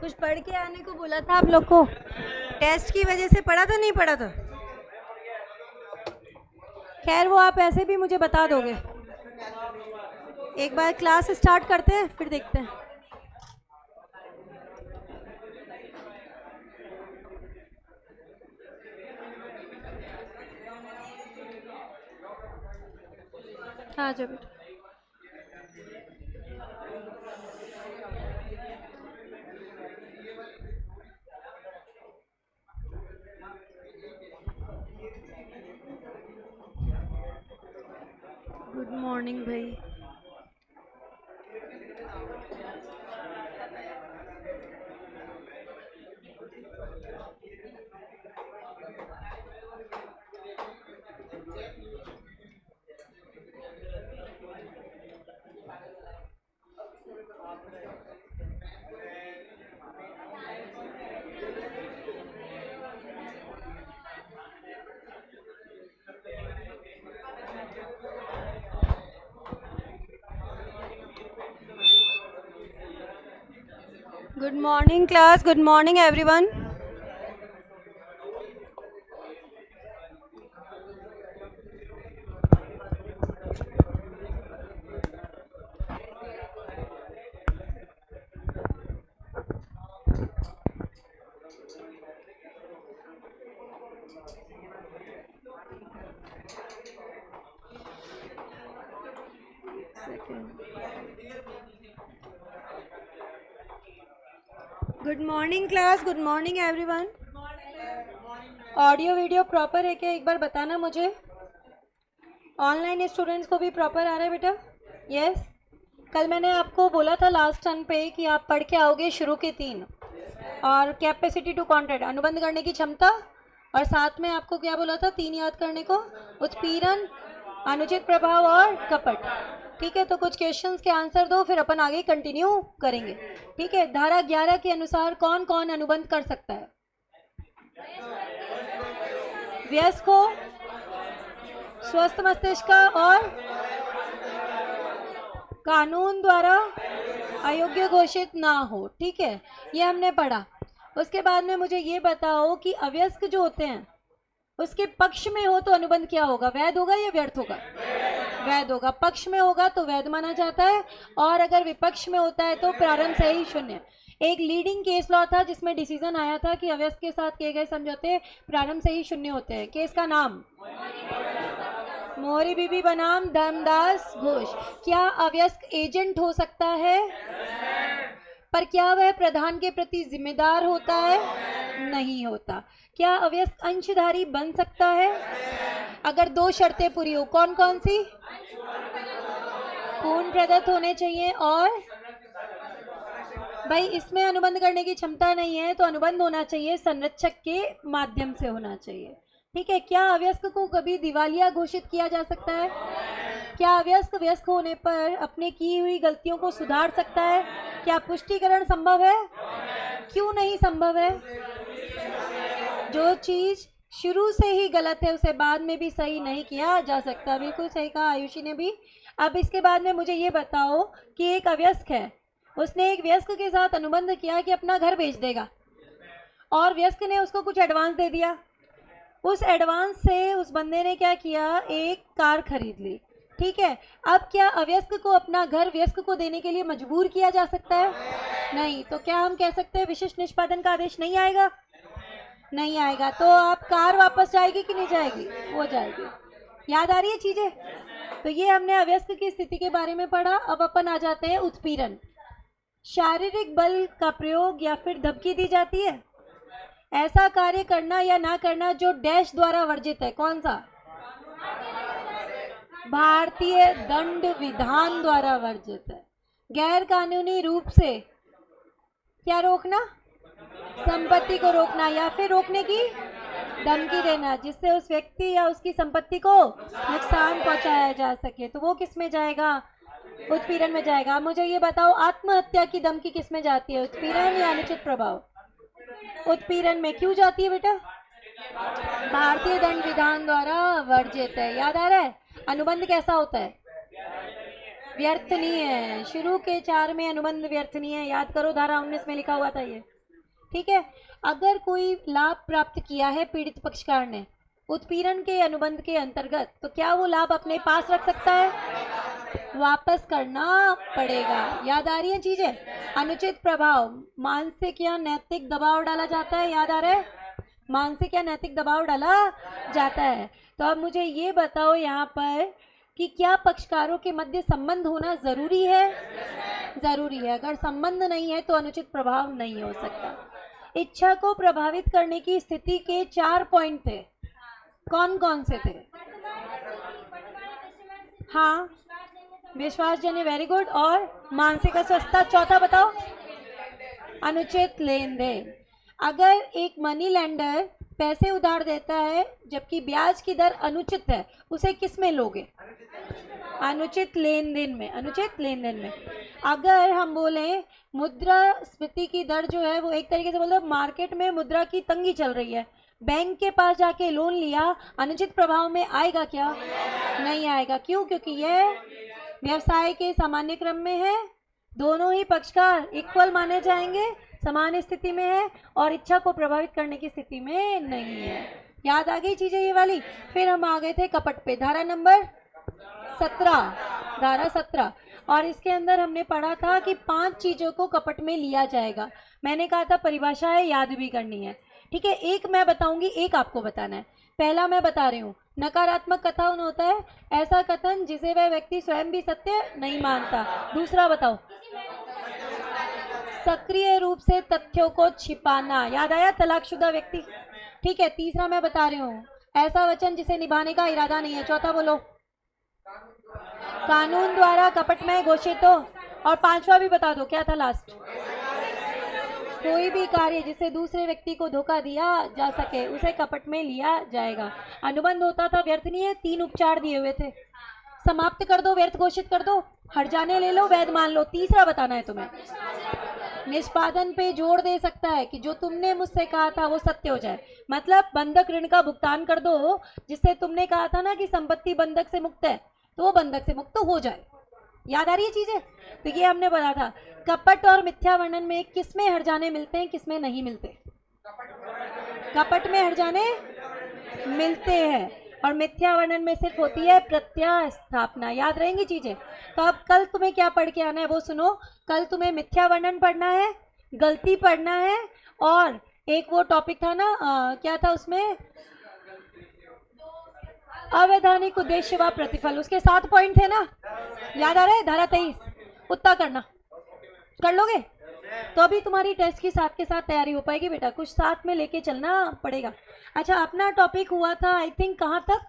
कुछ पढ़ के आने को बोला था आप लोग को। टेस्ट की वजह से पढ़ा था नहीं पढ़ा था? खैर वो आप ऐसे भी मुझे बता दोगे। एक बार क्लास स्टार्ट करते हैं फिर देखते हैं। हाँ जो बेटा। गुड मॉर्निंग भाई। Good morning class, good morning everyone. Good morning class, good morning everyone. Audio video proper है क्या, एक बार बताना मुझे। ऑनलाइन स्टूडेंट्स को भी प्रॉपर आ रहा है बेटा? यस। कल मैंने आपको बोला था लास्ट टर्न पे कि आप पढ़ के आओगे शुरू के 3 और कैपेसिटी टू कॉन्ट्रैक्ट, अनुबंध करने की क्षमता, और साथ में आपको क्या बोला था 3 याद करने को, उत्पीड़न, अनुचित प्रभाव और कपट। ठीक है, तो कुछ क्वेश्चंस के आंसर दो फिर अपन आगे कंटिन्यू करेंगे। ठीक है, धारा 11 के अनुसार कौन कौन अनुबंध कर सकता है? वयस्क हो, स्वस्थ मस्तिष्क का, और कानून द्वारा अयोग्य घोषित ना हो। ठीक है, ये हमने पढ़ा। उसके बाद में मुझे ये बताओ कि अवयस्क जो होते हैं उसके पक्ष में हो तो अनुबंध क्या होगा, वैध होगा या व्यर्थ होगा? वैध होगा। पक्ष में होगा तो वैध माना जाता है, और अगर विपक्ष में होता है तो प्रारंभ से ही शून्य। एक लीडिंग केस लॉ था जिसमें डिसीजन आया था कि अवयस्क के साथ किए गए समझौते प्रारंभ से ही शून्य होते हैं। केस का नाम मोहरी बीबी बनाम धर्मदास घोष। क्या अवयस्क एजेंट हो सकता है? पर क्या वह प्रधान के प्रति जिम्मेदार होता है? नहीं होता। क्या अवयस्क अंशधारी बन सकता है? अगर 2 शर्तें पूरी हो। कौन कौन सी? पूर्ण प्रदत्त होने चाहिए, और भाई इसमें अनुबंध करने की क्षमता नहीं है तो अनुबंध होना चाहिए संरक्षक के माध्यम से होना चाहिए। ठीक है, क्या अवयस्क को कभी दिवालिया घोषित किया जा सकता है? क्या अवयस्क वयस्क होने पर अपने की हुई गलतियों को सुधार सकता है? क्या पुष्टिकरण संभव है? क्यों नहीं संभव है? जो चीज शुरू से ही गलत है उसे बाद में भी सही नहीं किया जा सकता। बिल्कुल सही कहा आयुषी ने भी। अब इसके बाद में मुझे ये बताओ कि एक अवयस्क है, उसने एक वयस्क के साथ अनुबंध किया कि अपना घर बेच देगा, और वयस्क ने उसको कुछ एडवांस दे दिया। उस एडवांस से उस बंदे ने क्या किया, एक कार खरीद ली। ठीक है, अब क्या अवयस्क को अपना घर वयस्क को देने के लिए मजबूर किया जा सकता है? नहीं। तो क्या हम कह सकते हैं विशिष्ट निष्पादन का आदेश नहीं आएगा? नहीं आएगा। तो आप कार वापस जाएगी कि नहीं जाएगी? वो जाएगी। याद आ रही है चीजें? तो ये हमने अवयस्क की स्थिति के बारे में पढ़ा। अब अपन आ जाते हैं उत्पीड़न। शारीरिक बल का प्रयोग या फिर धमकी दी जाती है, ऐसा कार्य करना या ना करना जो डैश द्वारा वर्जित है। कौन सा? भारतीय दंड विधान द्वारा वर्जित है। गैर कानूनी रूप से क्या रोकना? संपत्ति को रोकना या फिर रोकने की धमकी देना जिससे उस व्यक्ति या उसकी संपत्ति को नुकसान पहुंचाया जा सके। तो वो किस में जाएगा? उत्पीड़न में जाएगा। मुझे ये बताओ, आत्महत्या की धमकी किस में जाती है, उत्पीड़न या अनुचित प्रभाव? उत्पीड़न में। क्यों जाती है बेटा? भारतीय दंड विधान द्वारा वर्जित है। याद आ रहा है? अनुबंध कैसा होता है? व्यर्थ नहीं है। शुरू के 4 में अनुबंध व्यर्थ नहीं है। याद करो, धारा 19 में लिखा हुआ था ये। ठीक है। अगर कोई लाभ प्राप्त किया है पीड़ित पक्षकार ने उत्पीड़न के अनुबंध के अंतर्गत, तो क्या वो लाभ अपने पास रख सकता है? वापस करना पड़ेगा। याद आ रही है चीजें? अनुचित प्रभाव, मानसिक या नैतिक दबाव डाला जाता है, याद आ रहा है? मानसिक या नैतिक दबाव डाला जाता है। तो अब मुझे ये बताओ यहाँ पर कि क्या पक्षकारों के मध्य संबंध होना जरूरी है? जरूरी है। अगर संबंध नहीं है तो अनुचित प्रभाव नहीं हो सकता। इच्छा को प्रभावित करने की स्थिति के 4 पॉइंट थे, कौन कौन से थे? हाँ, विश्वासजन्य, वेरी गुड। और मानसिक अस्वस्थता, चौथा बताओ? अनुचित लेन देन। अगर एक मनी लेंडर पैसे उधार देता है जबकि ब्याज की दर अनुचित है, उसे किस में लोगे? अनुचित लेन देन में। अनुचित लेन देन में। अगर हम बोलें मुद्रास्फीति की दर जो है वो एक तरीके से बोलते मार्केट में मुद्रा की तंगी चल रही है, बैंक के पास जाके लोन लिया, अनुचित प्रभाव में आएगा क्या? नहीं आएगा। क्यों? क्योंकि यह व्यवसाय के सामान्य क्रम में है, दोनों ही पक्षकार इक्वल माने जाएंगे, समान स्थिति में है और इच्छा को प्रभावित करने की स्थिति में नहीं है। याद आ गई चीजें ये वाली? फिर हम आ गए थे कपट पे, धारा नंबर 17, धारा 17। और इसके अंदर हमने पढ़ा था कि 5 चीजों को कपट में लिया जाएगा। मैंने कहा था परिभाषा है, याद भी करनी है, ठीक है। एक मैं बताऊंगी, एक आपको बताना है। पहला मैं बता रही हूँ, नकारात्मक कथन होता है ऐसा कथन जिसे वह व्यक्ति स्वयं भी सत्य नहीं मानता। दूसरा बताओ? सक्रिय रूप से तथ्यों को छिपाना, याद आया? तलाकशुदा व्यक्ति, ठीक है। तीसरा मैं बता रही हूँ, ऐसा वचन जिसे निभाने का इरादा नहीं है। चौथा बोलो? कानून द्वारा कपट में घोषित हो। और 5वां भी बता दो, क्या था लास्ट? कोई भी कार्य जिसे दूसरे व्यक्ति को धोखा दिया जा सके उसे कपट में लिया जाएगा। अनुबंध होता था, व्यर्थ नहीं है। 3 उपचार दिए हुए थे, समाप्त कर दो, व्यर्थ घोषित कर दो, हट जाने ले लो, वैध मान लो। तीसरा बताना है तुम्हें, निष्पादन पे जोर दे सकता है कि जो तुमने मुझसे कहा था वो सत्य हो जाए। मतलब बंधक ऋण का भुगतान कर दो, जिससे तुमने कहा था ना कि संपत्ति बंधक से मुक्त है, तो वो बंधक से मुक्त हो जाए। याद आ रही है चीजें? तो ये हमने पढ़ा था। कपट और मिथ्या वर्णन में किस में हट जाने मिलते हैं, किस में नहीं मिलते? कपट में हट जाने मिलते हैं और मिथ्या वर्णन में सिर्फ होती है प्रत्यास्थापना। याद रहेंगी चीजें? तो अब कल तुम्हें क्या पढ़ के आना है वो सुनो। कल तुम्हें मिथ्या वर्णन पढ़ना है, गलती पढ़ना है, और एक वो टॉपिक था ना, क्या था उसमें? अवैधानिक उद्देश्य व प्रतिफल, उसके 7 पॉइंट थे ना, याद आ रहा है? धारा 23 उतना करना, कर लोगे? तो अभी तुम्हारी टेस्ट की साथ के साथ तैयारी हो पाएगी बेटा, कुछ साथ में लेके चलना पड़ेगा। अच्छा, अपना टॉपिक हुआ था आई थिंक कहाँ तक?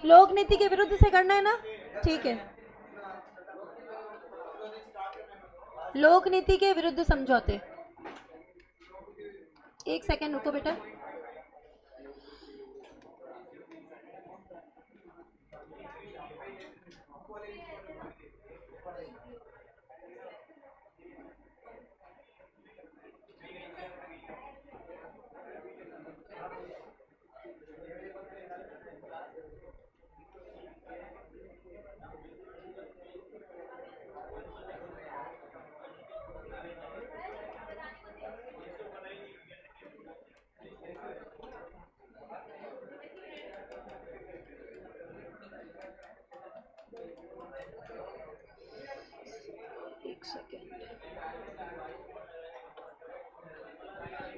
लोक नीति के विरुद्ध से करना है ना, ठीक है। लोक नीति के विरुद्ध समझौते, एक सेकेंड रुको बेटा।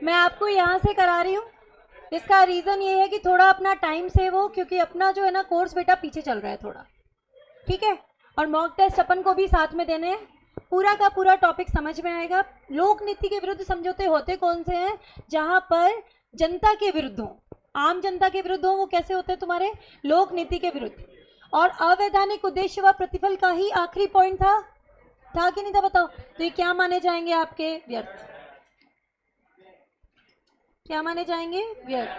मैं आपको यहाँ से करा रही हूँ, इसका रीज़न ये है कि थोड़ा अपना टाइम सेव हो, क्योंकि अपना जो है ना कोर्स बेटा पीछे चल रहा है थोड़ा, ठीक है। और मॉक टेस्ट अपन को भी साथ में देने हैं, पूरा का पूरा टॉपिक समझ में आएगा। लोक नीति के विरुद्ध समझौते होते कौन से हैं? जहाँ पर जनता के विरुद्ध हो, आम जनता के विरुद्ध हो, वो कैसे होते हैं तुम्हारे? लोक नीति के विरुद्ध। और अवैधानिक उद्देश्य व प्रतिफल का ही आखिरी पॉइंट था कि नहीं था? बताओ तो ये क्या माने जाएंगे आपके? व्यर्थ। क्या माने जाएंगे? व्यर्थ।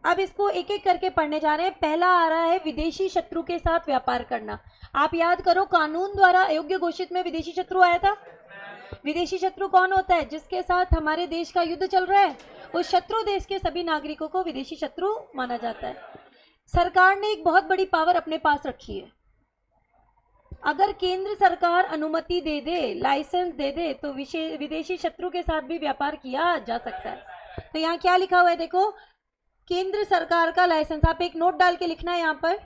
अब इसको एक एक करके पढ़ने जा रहे हैं। पहला आ रहा है विदेशी शत्रु के साथ व्यापार करना। आप याद करो, कानून द्वारा अयोग्य घोषित में विदेशी शत्रु आया था। विदेशी शत्रु कौन होता है? जिसके साथ हमारे देश का युद्ध चल रहा है, उस शत्रु देश के सभी नागरिकों को विदेशी शत्रु माना जाता है। सरकार ने एक बहुत बड़ी पावर अपने पास रखी है, अगर केंद्र सरकार अनुमति दे दे, लाइसेंस दे दे, तो विदेशी शत्रु के साथ भी व्यापार किया जा सकता है। तो यहाँ क्या लिखा हुआ है देखो, केंद्र सरकार का लाइसेंस। आप एक नोट डाल के लिखना है यहाँ पर।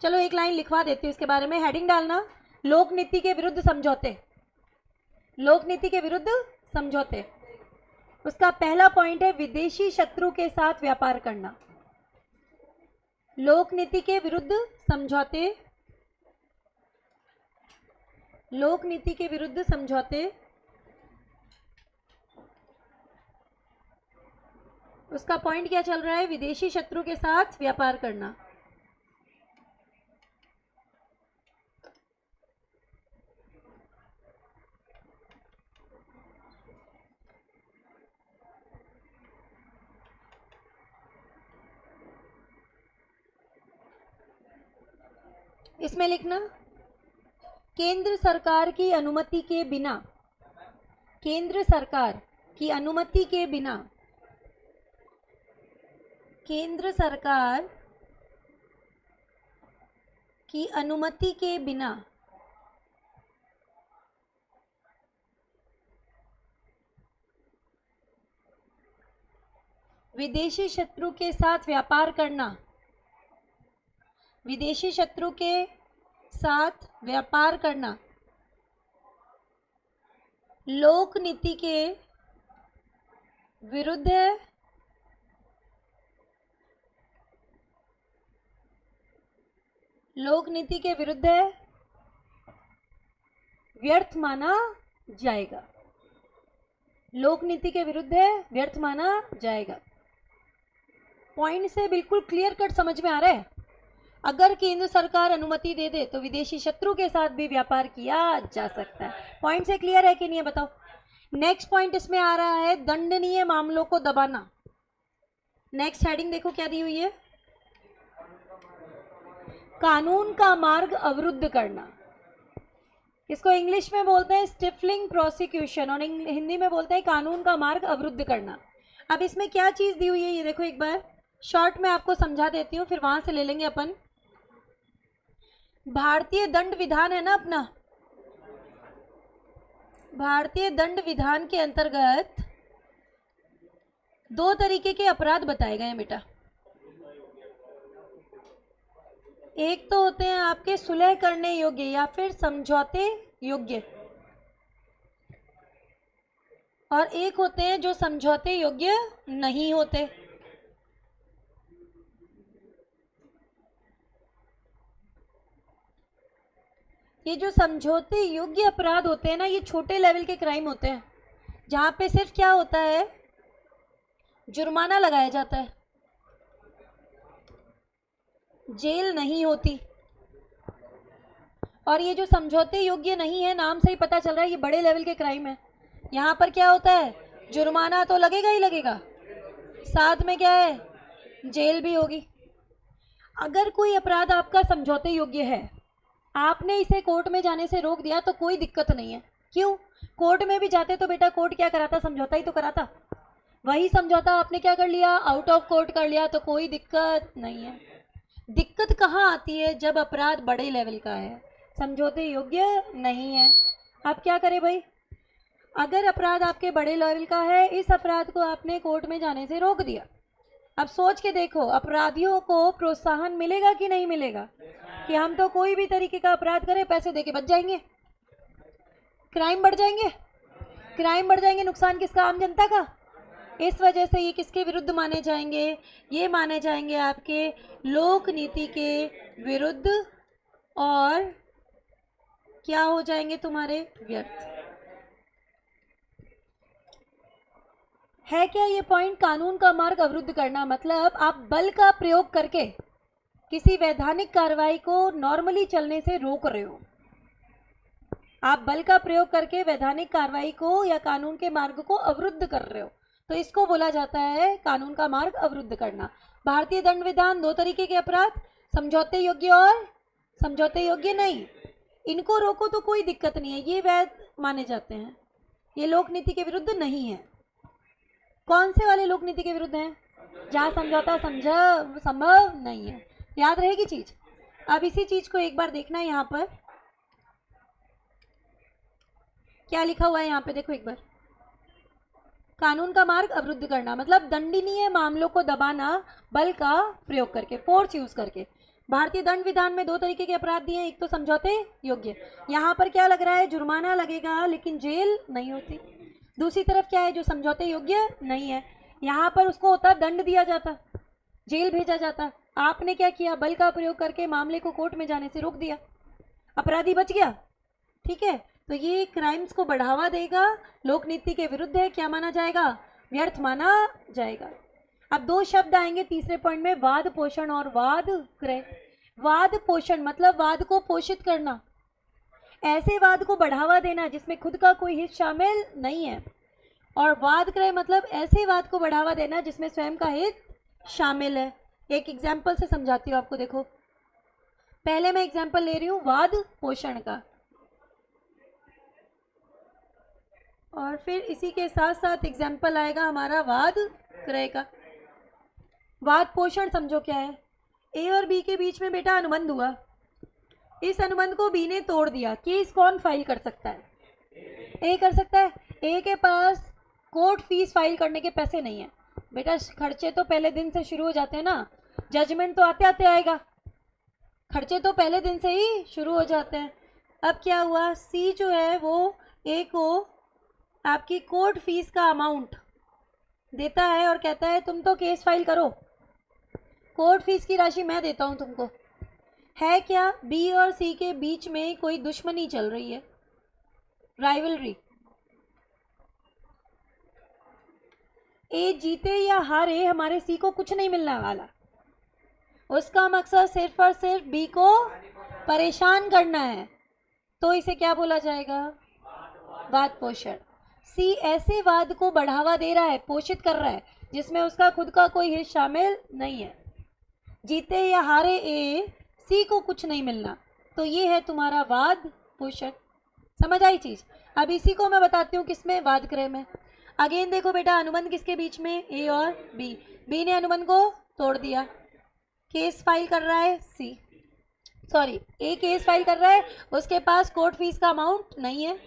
चलो एक लाइन लिखवा देती हूँ इसके बारे में, हेडिंग डालना, लोक नीति के विरुद्ध समझौते। लोक नीति के विरुद्ध समझौते, उसका पहला पॉइंट है विदेशी शत्रु के साथ व्यापार करना। लोक नीति के विरुद्ध समझौते, लोक नीति के विरुद्ध समझौते, उसका पॉइंट क्या चल रहा है, विदेशी शत्रु के साथ व्यापार करना। इसमें लिखना, केंद्र सरकार की अनुमति के बिना, केंद्र सरकार की अनुमति के बिना, केंद्र सरकार की अनुमति के बिना विदेशी शत्रु के साथ व्यापार करना, विदेशी शत्रु के साथ व्यापार करना लोक नीति के विरुद्ध है, लोक नीति के विरुद्ध है, व्यर्थ माना जाएगा। लोक नीति के विरुद्ध है, व्यर्थ माना जाएगा। पॉइंट से बिल्कुल क्लियर कट समझ में आ रहा है। अगर केंद्र सरकार अनुमति दे दे तो विदेशी शत्रु के साथ भी व्यापार किया जा सकता है। पॉइंट से क्लियर है कि नहीं है बताओ। नेक्स्ट पॉइंट इसमें आ रहा है दंडनीय मामलों को दबाना। नेक्स्ट हेडिंग देखो क्या दी हुई है, कानून का मार्ग अवरुद्ध करना। इसको इंग्लिश में बोलते हैं स्टिफलिंग प्रोसिक्यूशन और हिंदी में बोलते हैं कानून का मार्ग अवरुद्ध करना। अब इसमें क्या चीज दी हुई है ये देखो, एक बार शॉर्ट में आपको समझा देती हूँ, फिर वहां से ले लेंगे अपन। भारतीय दंड विधान है ना अपना, भारतीय दंड विधान के अंतर्गत दो तरीके के अपराध बताए गए हैं बेटा। एक तो होते हैं आपके सुलह करने योग्य या फिर समझौते योग्य, और एक होते हैं जो समझौते योग्य नहीं होते। ये जो समझौते योग्य अपराध होते हैं ना, ये छोटे लेवल के क्राइम होते हैं, जहां पे सिर्फ क्या होता है, जुर्माना लगाया जाता है, जेल नहीं होती। और ये जो समझौते योग्य नहीं है, नाम से ही पता चल रहा है ये बड़े लेवल के क्राइम है। यहाँ पर क्या होता है, जुर्माना तो लगेगा ही लगेगा, साथ में क्या है, जेल भी होगी। अगर कोई अपराध आपका समझौते योग्य है, आपने इसे कोर्ट में जाने से रोक दिया तो कोई दिक्कत नहीं है। क्यों, कोर्ट में भी जाते तो बेटा कोर्ट क्या कराता, समझौता ही तो कराता। वही समझौता आपने क्या कर लिया, आउट ऑफ कोर्ट कर लिया, तो कोई दिक्कत नहीं है। दिक्कत कहाँ आती है, जब अपराध बड़े लेवल का है, समझौते योग्य नहीं है। आप क्या करें भाई, अगर अपराध आपके बड़े लेवल का है, इस अपराध को आपने कोर्ट में जाने से रोक दिया, अब सोच के देखो अपराधियों को प्रोत्साहन मिलेगा कि नहीं मिलेगा, कि हम तो कोई भी तरीके का अपराध करें पैसे देके बच जाएंगे। क्राइम बढ़ जाएंगे, क्राइम बढ़ जाएंगे, नुकसान किसका, आम जनता का। इस वजह से ये किसके विरुद्ध माने जाएंगे, ये माने जाएंगे आपके लोक नीति के विरुद्ध, और क्या हो जाएंगे तुम्हारे, व्यर्थ। है क्या ये पॉइंट, कानून का मार्ग अवरुद्ध करना मतलब आप बल का प्रयोग करके किसी वैधानिक कार्रवाई को नॉर्मली चलने से रोक रहे हो। आप बल का प्रयोग करके वैधानिक कार्रवाई को या कानून के मार्ग को अवरुद्ध कर रहे हो, तो इसको बोला जाता है कानून का मार्ग अवरुद्ध करना। भारतीय दंड विधान दो तरीके के अपराध, समझौते योग्य और समझौते योग्य नहीं। इनको रोको तो कोई दिक्कत नहीं है, ये वैध माने जाते हैं, ये लोक नीति के विरुद्ध नहीं है। कौन से वाले लोक नीति के विरुद्ध हैं, जहाँ समझौता संभव नहीं है। याद रहेगी चीज, अब इसी चीज को एक बार देखना है, यहाँ पर क्या लिखा हुआ है, यहाँ पे देखो एक बार। कानून का मार्ग अवरुद्ध करना मतलब दंडनीय मामलों को दबाना बल का प्रयोग करके, फोर्स यूज करके। भारतीय दंड विधान में दो तरीके के अपराध दिए हैं, एक तो समझौते योग्य, यहाँ पर क्या लग रहा है, जुर्माना लगेगा लेकिन जेल नहीं होती। दूसरी तरफ क्या है, जो समझौते योग्य नहीं है, यहाँ पर उसको होता दंड दिया जाता, जेल भेजा जाता। आपने क्या किया, बल का प्रयोग करके मामले को कोर्ट में जाने से रोक दिया, अपराधी बच गया। ठीक है, तो ये क्राइम्स को बढ़ावा देगा, लोक नीति के विरुद्ध है, क्या माना जाएगा, व्यर्थ माना जाएगा। अब दो शब्द आएंगे तीसरे पॉइंट में, वाद पोषण और वाद क्रय। वाद पोषण मतलब वाद को पोषित करना, ऐसे वाद को बढ़ावा देना जिसमें खुद का कोई हित शामिल नहीं है। और वाद क्रय मतलब ऐसे वाद को बढ़ावा देना जिसमें स्वयं का हित शामिल है। एक एग्जाम्पल से समझाती हूँ आपको, देखो पहले मैं एग्जाम्पल ले रही हूँ वाद पोषण का, और फिर इसी के साथ साथ एग्जाम्पल आएगा हमारा वाद क्रय का। वाद पोषण समझो क्या है, ए और बी के बीच में बेटा अनुबंध हुआ, इस अनुबंध को बी ने तोड़ दिया, केस कौन फाइल कर सकता है, ए कर सकता है। ए के पास कोर्ट फीस फाइल करने के पैसे नहीं है बेटा, खर्चे तो पहले दिन से शुरू हो जाते हैं ना, जजमेंट तो आते आते आएगा, खर्चे तो पहले दिन से ही शुरू हो जाते हैं। अब क्या हुआ, सी जो है वो ए को आपकी कोर्ट फीस का अमाउंट देता है और कहता है तुम तो केस फाइल करो, कोर्ट फीस की राशि मैं देता हूं तुमको। है क्या, बी और सी के बीच में कोई दुश्मनी चल रही है, राइवलरी। ए जीते या हारे हमारे सी को कुछ नहीं मिलने वाला, उसका मकसद सिर्फ और सिर्फ बी को परेशान करना है, तो इसे क्या बोला जाएगा, वाद पोषण। सी ऐसे वाद को बढ़ावा दे रहा है, पोषित कर रहा है जिसमें उसका खुद का कोई हित शामिल नहीं है। जीते या हारे ए, सी को कुछ नहीं मिलना, तो ये है तुम्हारा वाद पोषण। समझ आई चीज। अब इसी को मैं बताती हूँ किसमें, वाद क्रय में। अगेन देखो बेटा, अनुबंध किसके बीच में, ए और बी, बी ने अनुबंध को तोड़ दिया, केस फाइल कर रहा है सी, सॉरी ए केस फाइल कर रहा है, उसके पास कोर्ट फीस का अमाउंट नहीं है,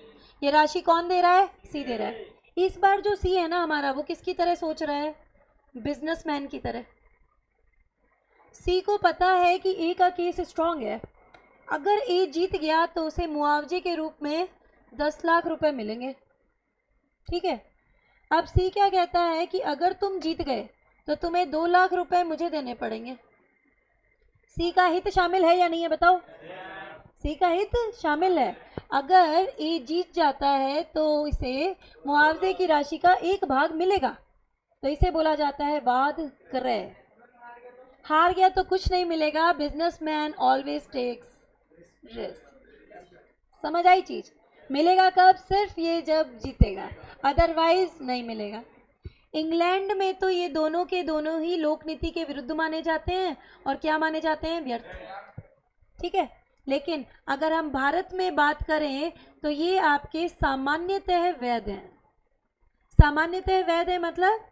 ये राशि कौन दे रहा है, सी दे रहा है। इस बार जो सी है ना हमारा, वो किसकी तरह सोच रहा है, बिजनेसमैन की तरह। सी को पता है कि ए का केस स्ट्रांग है, अगर ए जीत गया तो उसे मुआवजे के रूप में 10 लाख रुपए मिलेंगे। ठीक है, अब सी क्या कहता है कि अगर तुम जीत गए तो तुम्हें 2 लाख रुपए मुझे देने पड़ेंगे। सी का हित शामिल है या नहीं है बताओ, सी का हित शामिल है। अगर ए जीत जाता है तो इसे मुआवजे की राशि का एक भाग मिलेगा, तो इसे बोला जाता है वाद क्रय। हार गया तो कुछ नहीं मिलेगा, बिजनेसमैन ऑलवेज टेक्स रिस्क। समझ आई चीज। मिलेगा कब, सिर्फ ये जब जीतेगा, अदरवाइज नहीं मिलेगा। इंग्लैंड में तो ये दोनों के दोनों ही लोक नीति के विरुद्ध माने जाते हैं और क्या माने जाते हैं, व्यर्थ। ठीक है, लेकिन अगर हम भारत में बात करें तो ये आपके सामान्यतः वैध हैं। सामान्यतः वैध है मतलब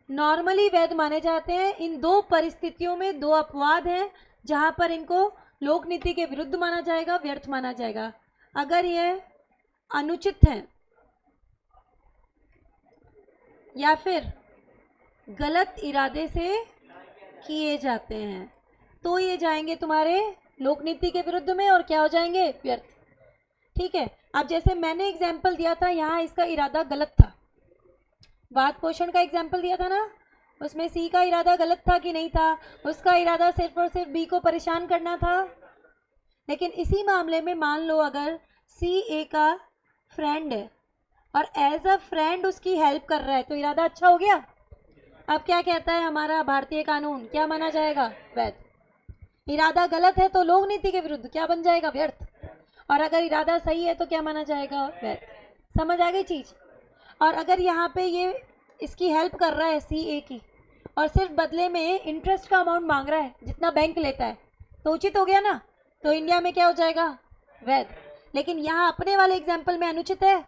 नॉर्मली वैध माने जाते हैं। इन दो परिस्थितियों में दो अपवाद हैं जहां पर इनको लोक नीति के विरुद्ध माना जाएगा, व्यर्थ माना जाएगा। अगर यह अनुचित है या फिर गलत इरादे से किए जाते हैं तो ये जाएंगे तुम्हारे लोक नीति के विरुद्ध में और क्या हो जाएंगे, व्यर्थ। ठीक है, अब जैसे मैंने एग्जाम्पल दिया था, यहाँ इसका इरादा गलत था, वाद पोषण का एग्जाम्पल दिया था ना, उसमें सी का इरादा गलत था कि नहीं था, उसका इरादा सिर्फ और सिर्फ बी को परेशान करना था। लेकिन इसी मामले में मान लो अगर सी ए का फ्रेंड है और एज अ फ्रेंड उसकी हेल्प कर रहा है, तो इरादा अच्छा हो गया। अब क्या कहता है हमारा भारतीय कानून, क्या माना जाएगा, वैध। इरादा गलत है तो लोक नीति के विरुद्ध क्या बन जाएगा, व्यर्थ। और अगर इरादा सही है तो क्या माना जाएगा, वैध। समझ आ गई चीज। और अगर यहाँ पे ये इसकी हेल्प कर रहा है सी ए की और सिर्फ बदले में इंटरेस्ट का अमाउंट मांग रहा है जितना बैंक लेता है, तो उचित हो गया ना, तो इंडिया में क्या हो जाएगा, वैध। लेकिन यहाँ अपने वाले एग्जाम्पल में अनुचित है,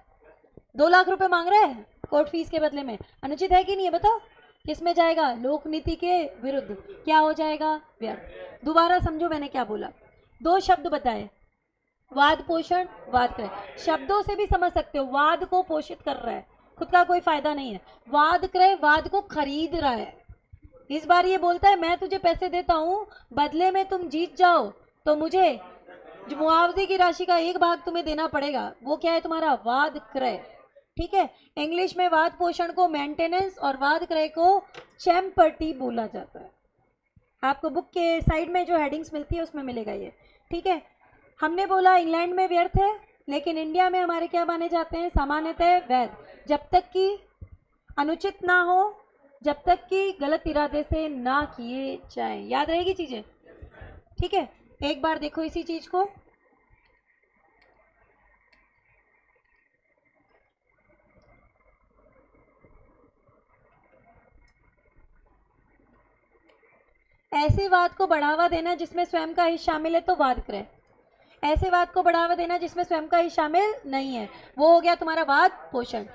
2 लाख रुपए मांग रहा है कोर्ट फीस के बदले में, अनुचित है कि नहीं है बताओ, किसमें जाएगा, लोक नीति के विरुद्ध, क्या हो जाएगा, व्यर्थ। दोबारा समझो मैंने क्या बोला। दो शब्द बताए, वाद पोषण, वाद क्रय। शब्दों से भी समझ सकते हो, वाद को पोषित कर रहा है, खुद का कोई फायदा नहीं है। वाद क्रय, वाद को खरीद रहा है। इस बार ये बोलता है मैं तुझे पैसे देता हूँ, बदले में तुम जीत जाओ तो मुझे जो मुआवजे की राशि का एक भाग तुम्हें देना पड़ेगा। वो क्या है तुम्हारा? वाद क्रय। ठीक है, इंग्लिश में वाद पोषण को मेंटेनेंस और वाद क्रय को चैम्पर्टी बोला जाता है। आपको बुक के साइड में जो हेडिंग्स मिलती है उसमें मिलेगा ये। ठीक है, हमने बोला इंग्लैंड में व्यर्थ है, लेकिन इंडिया में हमारे क्या माने जाते हैं? सामान्यतः वैध, जब तक कि अनुचित ना हो, जब तक कि गलत इरादे से ना किए जाएं। याद रहेगी चीजें? ठीक है, एक बार देखो इसी चीज को। ऐसे वाद को बढ़ावा देना जिसमें स्वयं का हित शामिल है तो वाद क्रय। ऐसे वाद को बढ़ावा देना जिसमें स्वयं का हित शामिल नहीं है, वो हो गया तुम्हारा वाद पोषण।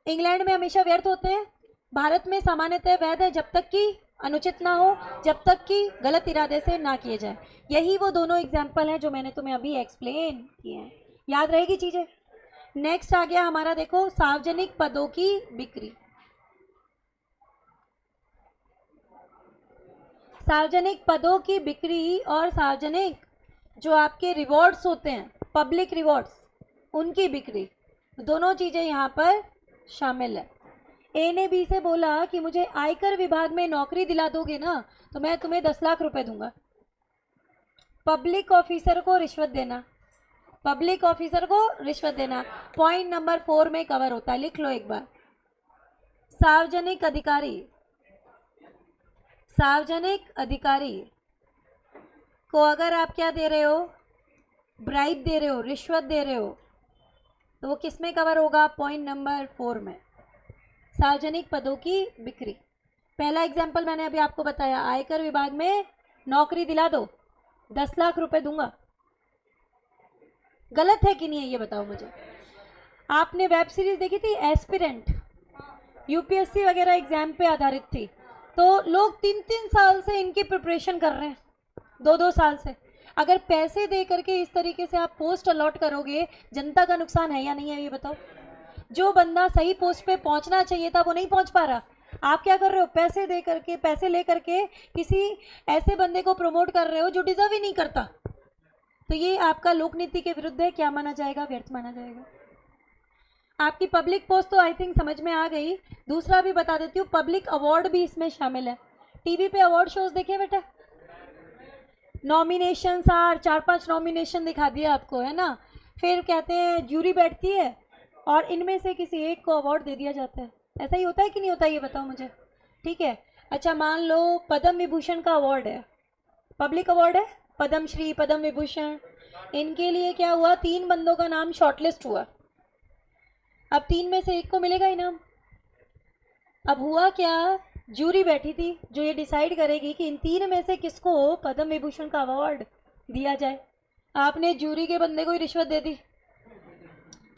इंग्लैंड में हमेशा व्यर्थ होते हैं, भारत में सामान्यतः वैध है, जब तक कि अनुचित ना हो, जब तक कि गलत इरादे से ना किए जाए। यही वो दोनों एग्जाम्पल हैं जो मैंने तुम्हें अभी एक्सप्लेन किए हैं। याद रहेगी चीजें? नेक्स्ट आ गया हमारा, देखो, सार्वजनिक पदों की बिक्री। सार्वजनिक पदों की बिक्री और सार्वजनिक जो आपके रिवॉर्ड्स होते हैं, पब्लिक रिवॉर्ड्स, उनकी बिक्री, दोनों चीजें यहाँ पर शामिल है। ए ने बी से बोला कि मुझे आयकर विभाग में नौकरी दिला दोगे ना तो मैं तुम्हें 10 लाख रुपए दूंगा। पब्लिक ऑफिसर को रिश्वत देना, पब्लिक ऑफिसर को रिश्वत देना पॉइंट नंबर 4 में कवर होता है, लिख लो एक बार। सार्वजनिक अधिकारी, सार्वजनिक अधिकारी को अगर आप क्या दे रहे हो? ब्राइब दे रहे हो, रिश्वत दे रहे हो, तो वो किस में कवर होगा? पॉइंट नंबर 4 में, सार्वजनिक पदों की बिक्री। पहला एग्जाम्पल मैंने अभी आपको बताया, आयकर विभाग में नौकरी दिला दो, 10 लाख रुपए दूंगा। गलत है कि नहीं है ये बताओ मुझे। आपने वेब सीरीज देखी थी एस्पिरेंट, यूपीएससी वगैरह एग्जाम पे आधारित थी, तो लोग 3-3 साल से इनकी प्रिपरेशन कर रहे हैं, 2-2 साल से। अगर पैसे दे करके इस तरीके से आप पोस्ट अलॉट करोगे, जनता का नुकसान है या नहीं है ये बताओ? जो बंदा सही पोस्ट पे पहुंचना चाहिए था वो नहीं पहुंच पा रहा, आप क्या कर रहे हो? पैसे दे करके, पैसे ले करके किसी ऐसे बंदे को प्रमोट कर रहे हो जो डिजर्व ही नहीं करता। तो ये आपका लोक नीति के विरुद्ध है, क्या माना जाएगा? व्यर्थ माना जाएगा। आपकी पब्लिक पोस्ट तो आई थिंक समझ में आ गई। दूसरा भी बता देती हूँ, पब्लिक अवार्ड भी इसमें शामिल है। टीवी पे अवार्ड शोज देखे बेटा? नॉमिनेशन सार 4-5 नॉमिनेशन दिखा दिया आपको, है ना? फिर कहते हैं ज्यूरी बैठती है और इनमें से किसी एक को अवार्ड दे दिया जाता है। ऐसा ही होता है कि नहीं होता, ये बताओ मुझे। ठीक है, अच्छा मान लो पद्म विभूषण का अवार्ड है, पब्लिक अवार्ड है, पद्म श्री, पद्म विभूषण। इनके लिए क्या हुआ? 3 बंदों का नाम शॉर्टलिस्ट हुआ। अब 3 में से एक को मिलेगा इनाम। अब हुआ क्या? जूरी बैठी थी जो ये डिसाइड करेगी कि इन 3 में से किसको पद्म विभूषण का अवार्ड दिया जाए। आपने जूरी के बंदे को ही रिश्वत दे दी।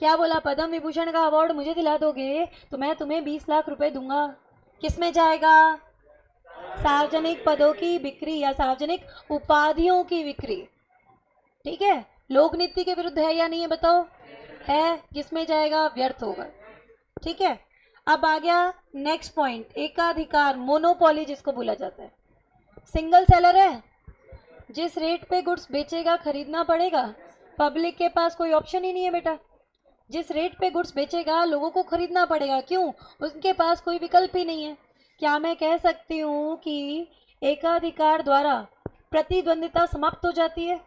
क्या बोला? पद्म विभूषण का अवार्ड मुझे दिला दोगे तो मैं तुम्हें 20 लाख रुपए दूंगा। किस में जाएगा? सार्वजनिक पदों की बिक्री या सार्वजनिक उपाधियों की बिक्री। ठीक है, लोक नीति के विरुद्ध है या नहीं है बताओ? है। किसमें जाएगा? व्यर्थ होगा। ठीक है, अब आ गया नेक्स्ट पॉइंट, एकाधिकार, मोनोपोली जिसको बोला जाता है। सिंगल सेलर है, जिस रेट पे गुड्स बेचेगा खरीदना पड़ेगा, पब्लिक के पास कोई ऑप्शन ही नहीं है बेटा। जिस रेट पे गुड्स बेचेगा लोगों को खरीदना पड़ेगा, क्यों? उनके पास कोई विकल्प ही नहीं है। क्या मैं कह सकती हूँ कि एकाधिकार द्वारा प्रतिद्वंदिता समाप्त हो जाती है?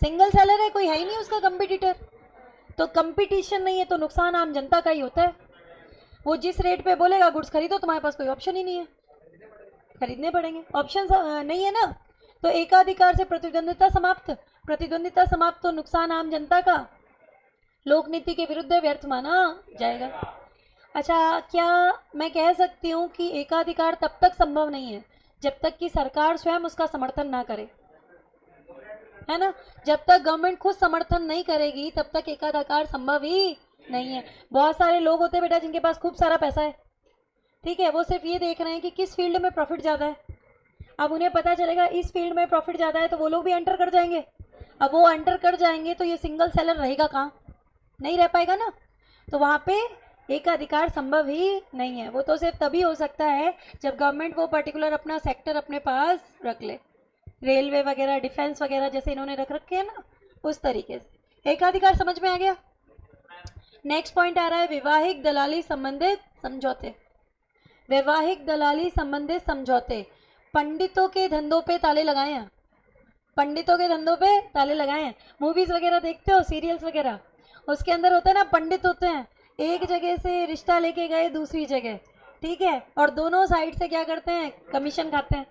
सिंगल सेलर है, कोई है ही नहीं उसका कंपटीटर, तो कंपटीशन नहीं है तो नुकसान आम जनता का ही होता है। वो जिस रेट पे बोलेगा गुड्स खरीदो, तुम्हारे पास कोई ऑप्शन ही नहीं है, खरीदने पड़ेंगे, ऑप्शन नहीं है ना। तो एकाधिकार से प्रतिद्वंदिता समाप्त, प्रतिद्वंदिता समाप्त तो नुकसान आम जनता का, लोक नीति के विरुद्ध व्यर्थ माना जाएगा। अच्छा, क्या मैं कह सकती हूँ कि एकाधिकार तब तक संभव नहीं है जब तक कि सरकार स्वयं उसका समर्थन ना करे, है ना? जब तक गवर्नमेंट खुद समर्थन नहीं करेगी तब तक एकाधिकार संभव ही नहीं है। बहुत सारे लोग होते हैं बेटा जिनके पास खूब सारा पैसा है, ठीक है, वो सिर्फ ये देख रहे हैं कि किस फील्ड में प्रॉफिट ज़्यादा है। अब उन्हें पता चलेगा इस फील्ड में प्रॉफिट ज़्यादा है तो वो लोग भी एंटर कर जाएंगे। अब वो एंटर कर जाएंगे तो ये सिंगल सेलर रहेगा कहाँ, नहीं रह पाएगा ना। तो वहाँ पे एकाधिकार संभव ही नहीं है। वो तो सिर्फ तभी हो सकता है जब गवर्नमेंट वो पर्टिकुलर अपना सेक्टर अपने पास रख ले, रेलवे वगैरह, डिफेंस वगैरह जैसे इन्होंने रख रखे हैं ना, उस तरीके से। एकाधिकार समझ में आ गया। नेक्स्ट पॉइंट आ रहा है वैवाहिक दलाली संबंधित समझौते। वैवाहिक दलाली संबंधित समझौते पंडितों के धंधों पे ताले लगाए हैं, पंडितों के धंधों पे ताले लगाए हैं। मूवीज वगैरह देखते हो, सीरियल्स वगैरह, उसके अंदर होता है ना, पंडित होते हैं, एक जगह से रिश्ता लेके गए दूसरी जगह, ठीक है, और दोनों साइड से क्या करते हैं, कमीशन खाते हैं,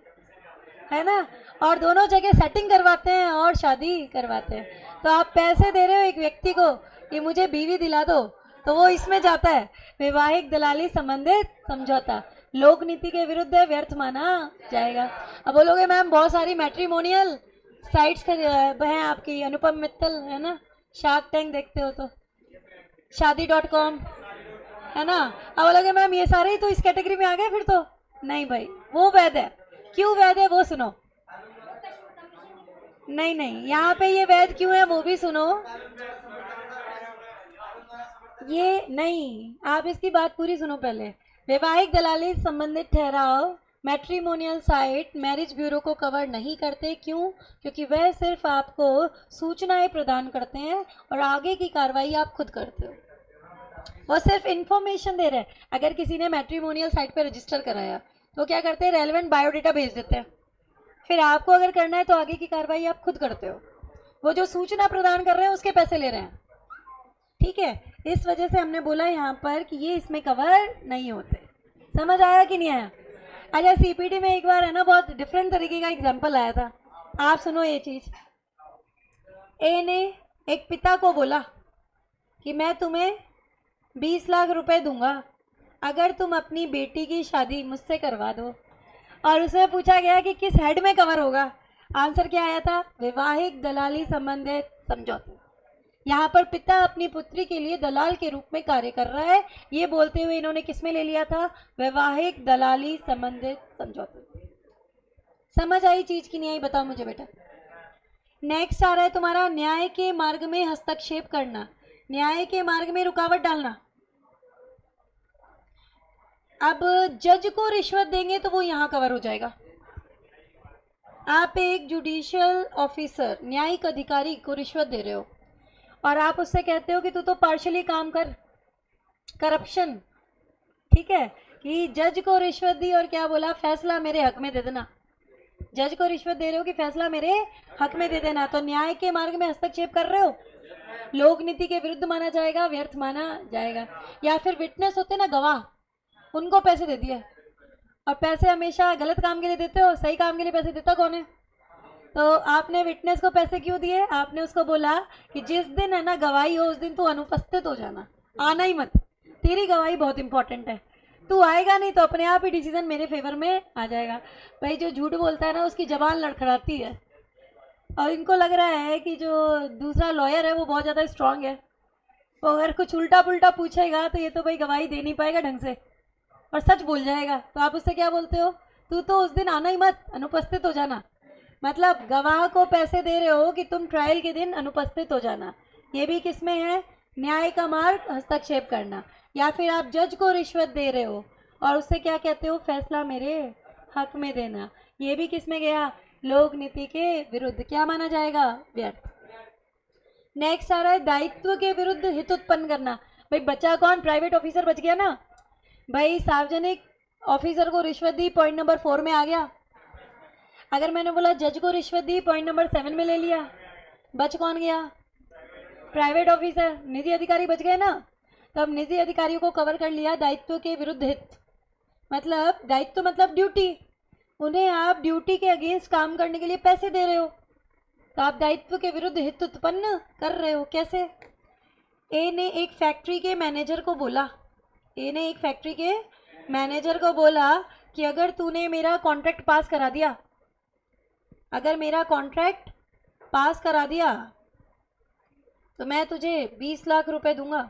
है ना, और दोनों जगह सेटिंग करवाते हैं और शादी करवाते हैं। तो आप पैसे दे रहे हो एक व्यक्ति को कि मुझे बीवी दिला दो, तो वो इसमें जाता है वैवाहिक दलाली संबंधित समझौता। लोक नीति के विरुद्ध है, व्यर्थ माना जाएगा। अब बोलोगे मैम बहुत सारी मैट्रिमोनियल साइट्स हैं आपकी, अनुपम मित्तल है ना, शार्क टैंक देखते हो तो, शादी.com है ना। अब बोलोगे मैम ये सारे ही तो इस कैटेगरी में आ गए फिर तो। नहीं भाई, वो वैध है। क्यों वैध है वो सुनो। नहीं नहीं, यहाँ पे ये वैध क्यों है वो भी सुनो। ये नहीं, आप इसकी बात पूरी सुनो पहले। वैवाहिक दलाली संबंधित ठहराव मैट्रिमोनियल साइट मैरिज ब्यूरो को कवर नहीं करते। क्यों? क्योंकि वह सिर्फ आपको सूचनाएं प्रदान करते हैं और आगे की कार्रवाई आप खुद करते हो। वो सिर्फ इंफॉर्मेशन दे रहे हैं। अगर किसी ने मैट्रिमोनियल साइट पे रजिस्टर कराया तो क्या करते हैं, रेलेवेंट बायोडेटा भेज देते हैं। फिर आपको अगर करना है तो आगे की कार्रवाई आप खुद करते हो। वो जो सूचना प्रदान कर रहे हैं उसके पैसे ले रहे हैं, ठीक है। इस वजह से हमने बोला यहाँ पर कि ये इसमें कवर नहीं होते। समझ आया कि नहीं आया? अच्छा, सीपीटी में एक बार है ना बहुत डिफरेंट तरीके का एग्जाम्पल आया था, आप सुनो ये चीज। ए ने एक पिता को बोला कि मैं तुम्हें 20 लाख रुपए दूंगा अगर तुम अपनी बेटी की शादी मुझसे करवा दो। और उसमें पूछा गया कि किस हेड में कवर होगा। आंसर क्या आया था? वैवाहिक दलाली संबंधित समझौते। यहाँ पर पिता अपनी पुत्री के लिए दलाल के रूप में कार्य कर रहा है, ये बोलते हुए इन्होंने किस में ले लिया था? वैवाहिक दलाली संबंधित समझौते। समझ आई चीज की नहीं आई? बताओ मुझे बेटा। नेक्स्ट आ रहा है तुम्हारा न्याय के मार्ग में हस्तक्षेप करना, न्याय के मार्ग में रुकावट डालना। अब जज को रिश्वत देंगे तो वो यहाँ कवर हो जाएगा। आप एक जुडिशियल ऑफिसर, न्यायिक अधिकारी को रिश्वत दे रहे हो और आप उससे कहते हो कि तू तो पार्शली काम कर, करप्शन, ठीक है, कि जज को रिश्वत दी और क्या बोला, फैसला मेरे हक में दे देना। जज को रिश्वत दे रहे हो कि फैसला मेरे हक में दे देना, तो न्याय के मार्ग में हस्तक्षेप कर रहे हो, लोक नीति के विरुद्ध माना जाएगा, व्यर्थ माना जाएगा। या फिर विटनेस होते ना, गवाह, उनको पैसे दे दिए। और पैसे हमेशा गलत काम के लिए देते हो, सही काम के लिए पैसे देता कौन है? तो आपने विटनेस को पैसे क्यों दिए? आपने उसको बोला कि जिस दिन है ना गवाही हो उस दिन तू अनुपस्थित हो जाना, आना ही मत, तेरी गवाही बहुत इंपॉर्टेंट है, तू आएगा नहीं तो अपने आप ही डिसीजन मेरे फेवर में आ जाएगा। भाई जो झूठ बोलता है ना उसकी जबान लड़खड़ाती है, और इनको लग रहा है कि जो दूसरा लॉयर है वो बहुत ज़्यादा स्ट्रांग है, वो अगर कुछ उल्टा पुल्टा पूछेगा तो ये तो भाई गवाही दे नहीं पाएगा ढंग से और सच बोल जाएगा। तो आप उससे क्या बोलते हो? तू तो उस दिन आना ही मत, अनुपस्थित हो जाना। मतलब गवाह को पैसे दे रहे हो कि तुम ट्रायल के दिन अनुपस्थित हो जाना। ये भी किसमें है? न्याय का मार्ग हस्तक्षेप करना। या फिर आप जज को रिश्वत दे रहे हो और उससे क्या कहते हो? फैसला मेरे हक में देना। ये भी किसमें गया? लोक नीति के विरुद्ध। क्या माना जाएगा? व्यर्थ। नेक्स्ट आ रहा है दायित्व के विरुद्ध हित उत्पन्न करना। भाई बचा कौन? प्राइवेट ऑफिसर बच गया ना भाई। सार्वजनिक ऑफिसर को रिश्वत दी, पॉइंट नंबर 4 में आ गया। अगर मैंने बोला जज को रिश्वत दी, पॉइंट नंबर 7 में ले लिया, बच कौन गया? प्राइवेट ऑफिसर, निजी अधिकारी बच गए ना। तो अब निजी अधिकारियों को कवर कर लिया दायित्व के विरुद्ध हित। मतलब दायित्व मतलब ड्यूटी, उन्हें आप ड्यूटी के अगेंस्ट काम करने के लिए पैसे दे रहे हो, तो आप दायित्व के विरुद्ध हित उत्पन्न कर रहे हो। कैसे? ए ने एक फैक्ट्री के मैनेजर को बोला, ए ने एक फैक्ट्री के मैनेजर को बोला कि अगर तूने मेरा कॉन्ट्रैक्ट पास करा दिया, अगर मेरा कॉन्ट्रैक्ट पास करा दिया तो मैं तुझे 20 लाख रुपए दूंगा।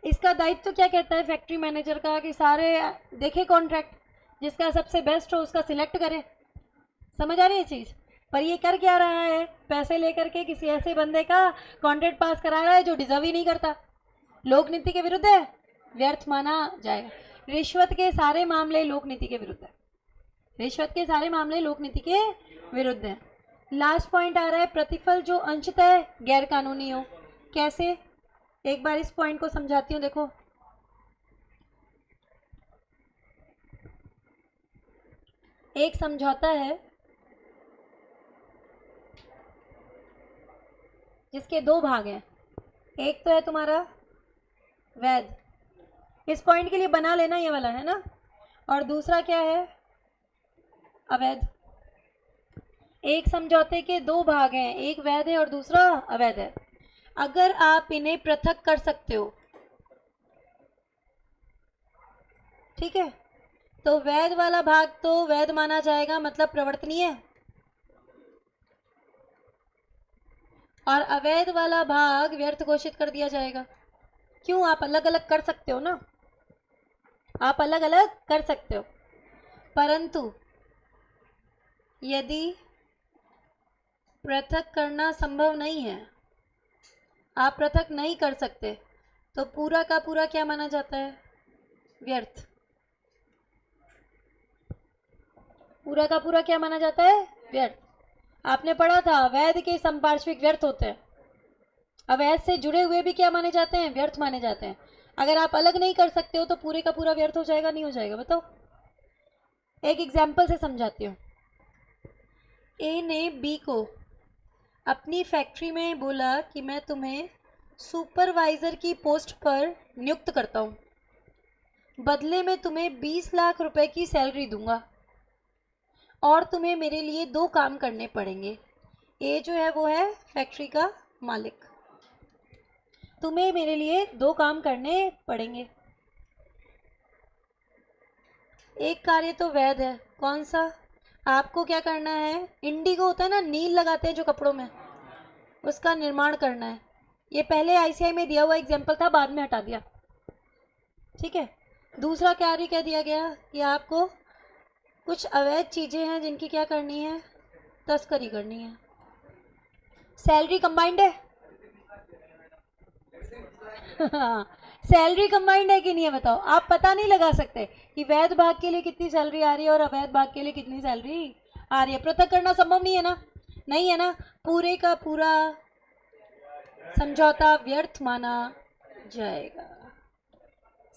इसका दायित्व क्या कहता है फैक्ट्री मैनेजर का? कि सारे देखे कॉन्ट्रैक्ट, जिसका सबसे बेस्ट हो उसका सिलेक्ट करे समझ आ रही है चीज? पर ये कर क्या रहा है? पैसे लेकर के किसी ऐसे बंदे का कॉन्ट्रैक्ट पास करा रहा है जो डिजर्व ही नहीं करता। लोक नीति के विरुद्ध है, व्यर्थ माना जाएगा। रिश्वत के सारे मामले लोक नीति के विरुद्ध है। रिश्वत के सारे मामले लोक नीति के विरुद्ध है। लास्ट पॉइंट आ रहा है, प्रतिफल जो अंशतः गैर कानूनी हो। कैसे? एक बार इस पॉइंट को समझाती हूँ। देखो, एक समझौता है जिसके दो भाग हैं। एक तो है तुम्हारा वैध, इस पॉइंट के लिए बना लेना ये वाला है ना, और दूसरा क्या है? अवैध। एक समझौते के दो भाग हैं, एक वैध है और दूसरा अवैध है। अगर आप इन्हें पृथक कर सकते हो, ठीक है, तो वैध वाला भाग तो वैध माना जाएगा, मतलब प्रवर्तनीय है, और अवैध वाला भाग व्यर्थ घोषित कर दिया जाएगा। क्यों? आप अलग अलग कर सकते हो ना, आप अलग अलग कर सकते हो, परंतु यदि पृथक करना संभव नहीं है, आप पृथक नहीं कर सकते, तो पूरा का पूरा क्या माना जाता है? व्यर्थ। पूरा का पूरा क्या माना जाता है? व्यर्थ। आपने पढ़ा था अवैध के संपार्श्विक व्यर्थ होते हैं, अवैध से जुड़े हुए भी क्या माने जाते हैं? व्यर्थ माने जाते हैं। अगर आप अलग नहीं कर सकते हो तो पूरे का पूरा व्यर्थ हो जाएगा, नहीं हो जाएगा? बताओ। एक एग्जाम्पल से समझाती हूँ। ए ने बी को अपनी फैक्ट्री में बोला कि मैं तुम्हें सुपरवाइजर की पोस्ट पर नियुक्त करता हूँ, बदले में तुम्हें 20 लाख रुपए की सैलरी दूंगा और तुम्हें मेरे लिए 2 काम करने पड़ेंगे। ए जो है वो है फैक्ट्री का मालिक, तुम्हें मेरे लिए 2 काम करने पड़ेंगे। एक कार्य तो वैध है, कौन सा? आपको क्या करना है? इंडिगो होता है ना, नील लगाते हैं जो कपड़ों में, उसका निर्माण करना है। ये पहले आईसीआई में दिया हुआ एग्जाम्पल था, बाद में हटा दिया, ठीक है। दूसरा कार्य क्या दिया गया कि आपको कुछ अवैध चीजें हैं जिनकी क्या करनी है? तस्करी करनी है। सैलरी कंबाइंड है सैलरी कंबाइंड है कि नहीं है? बताओ। आप पता नहीं लगा सकते कि वैध भाग के लिए कितनी सैलरी आ रही है और अवैध भाग के लिए कितनी सैलरी आ रही है। पृथक करना संभव नहीं है ना, नहीं है ना, पूरे का पूरा समझौता व्यर्थ माना जाएगा।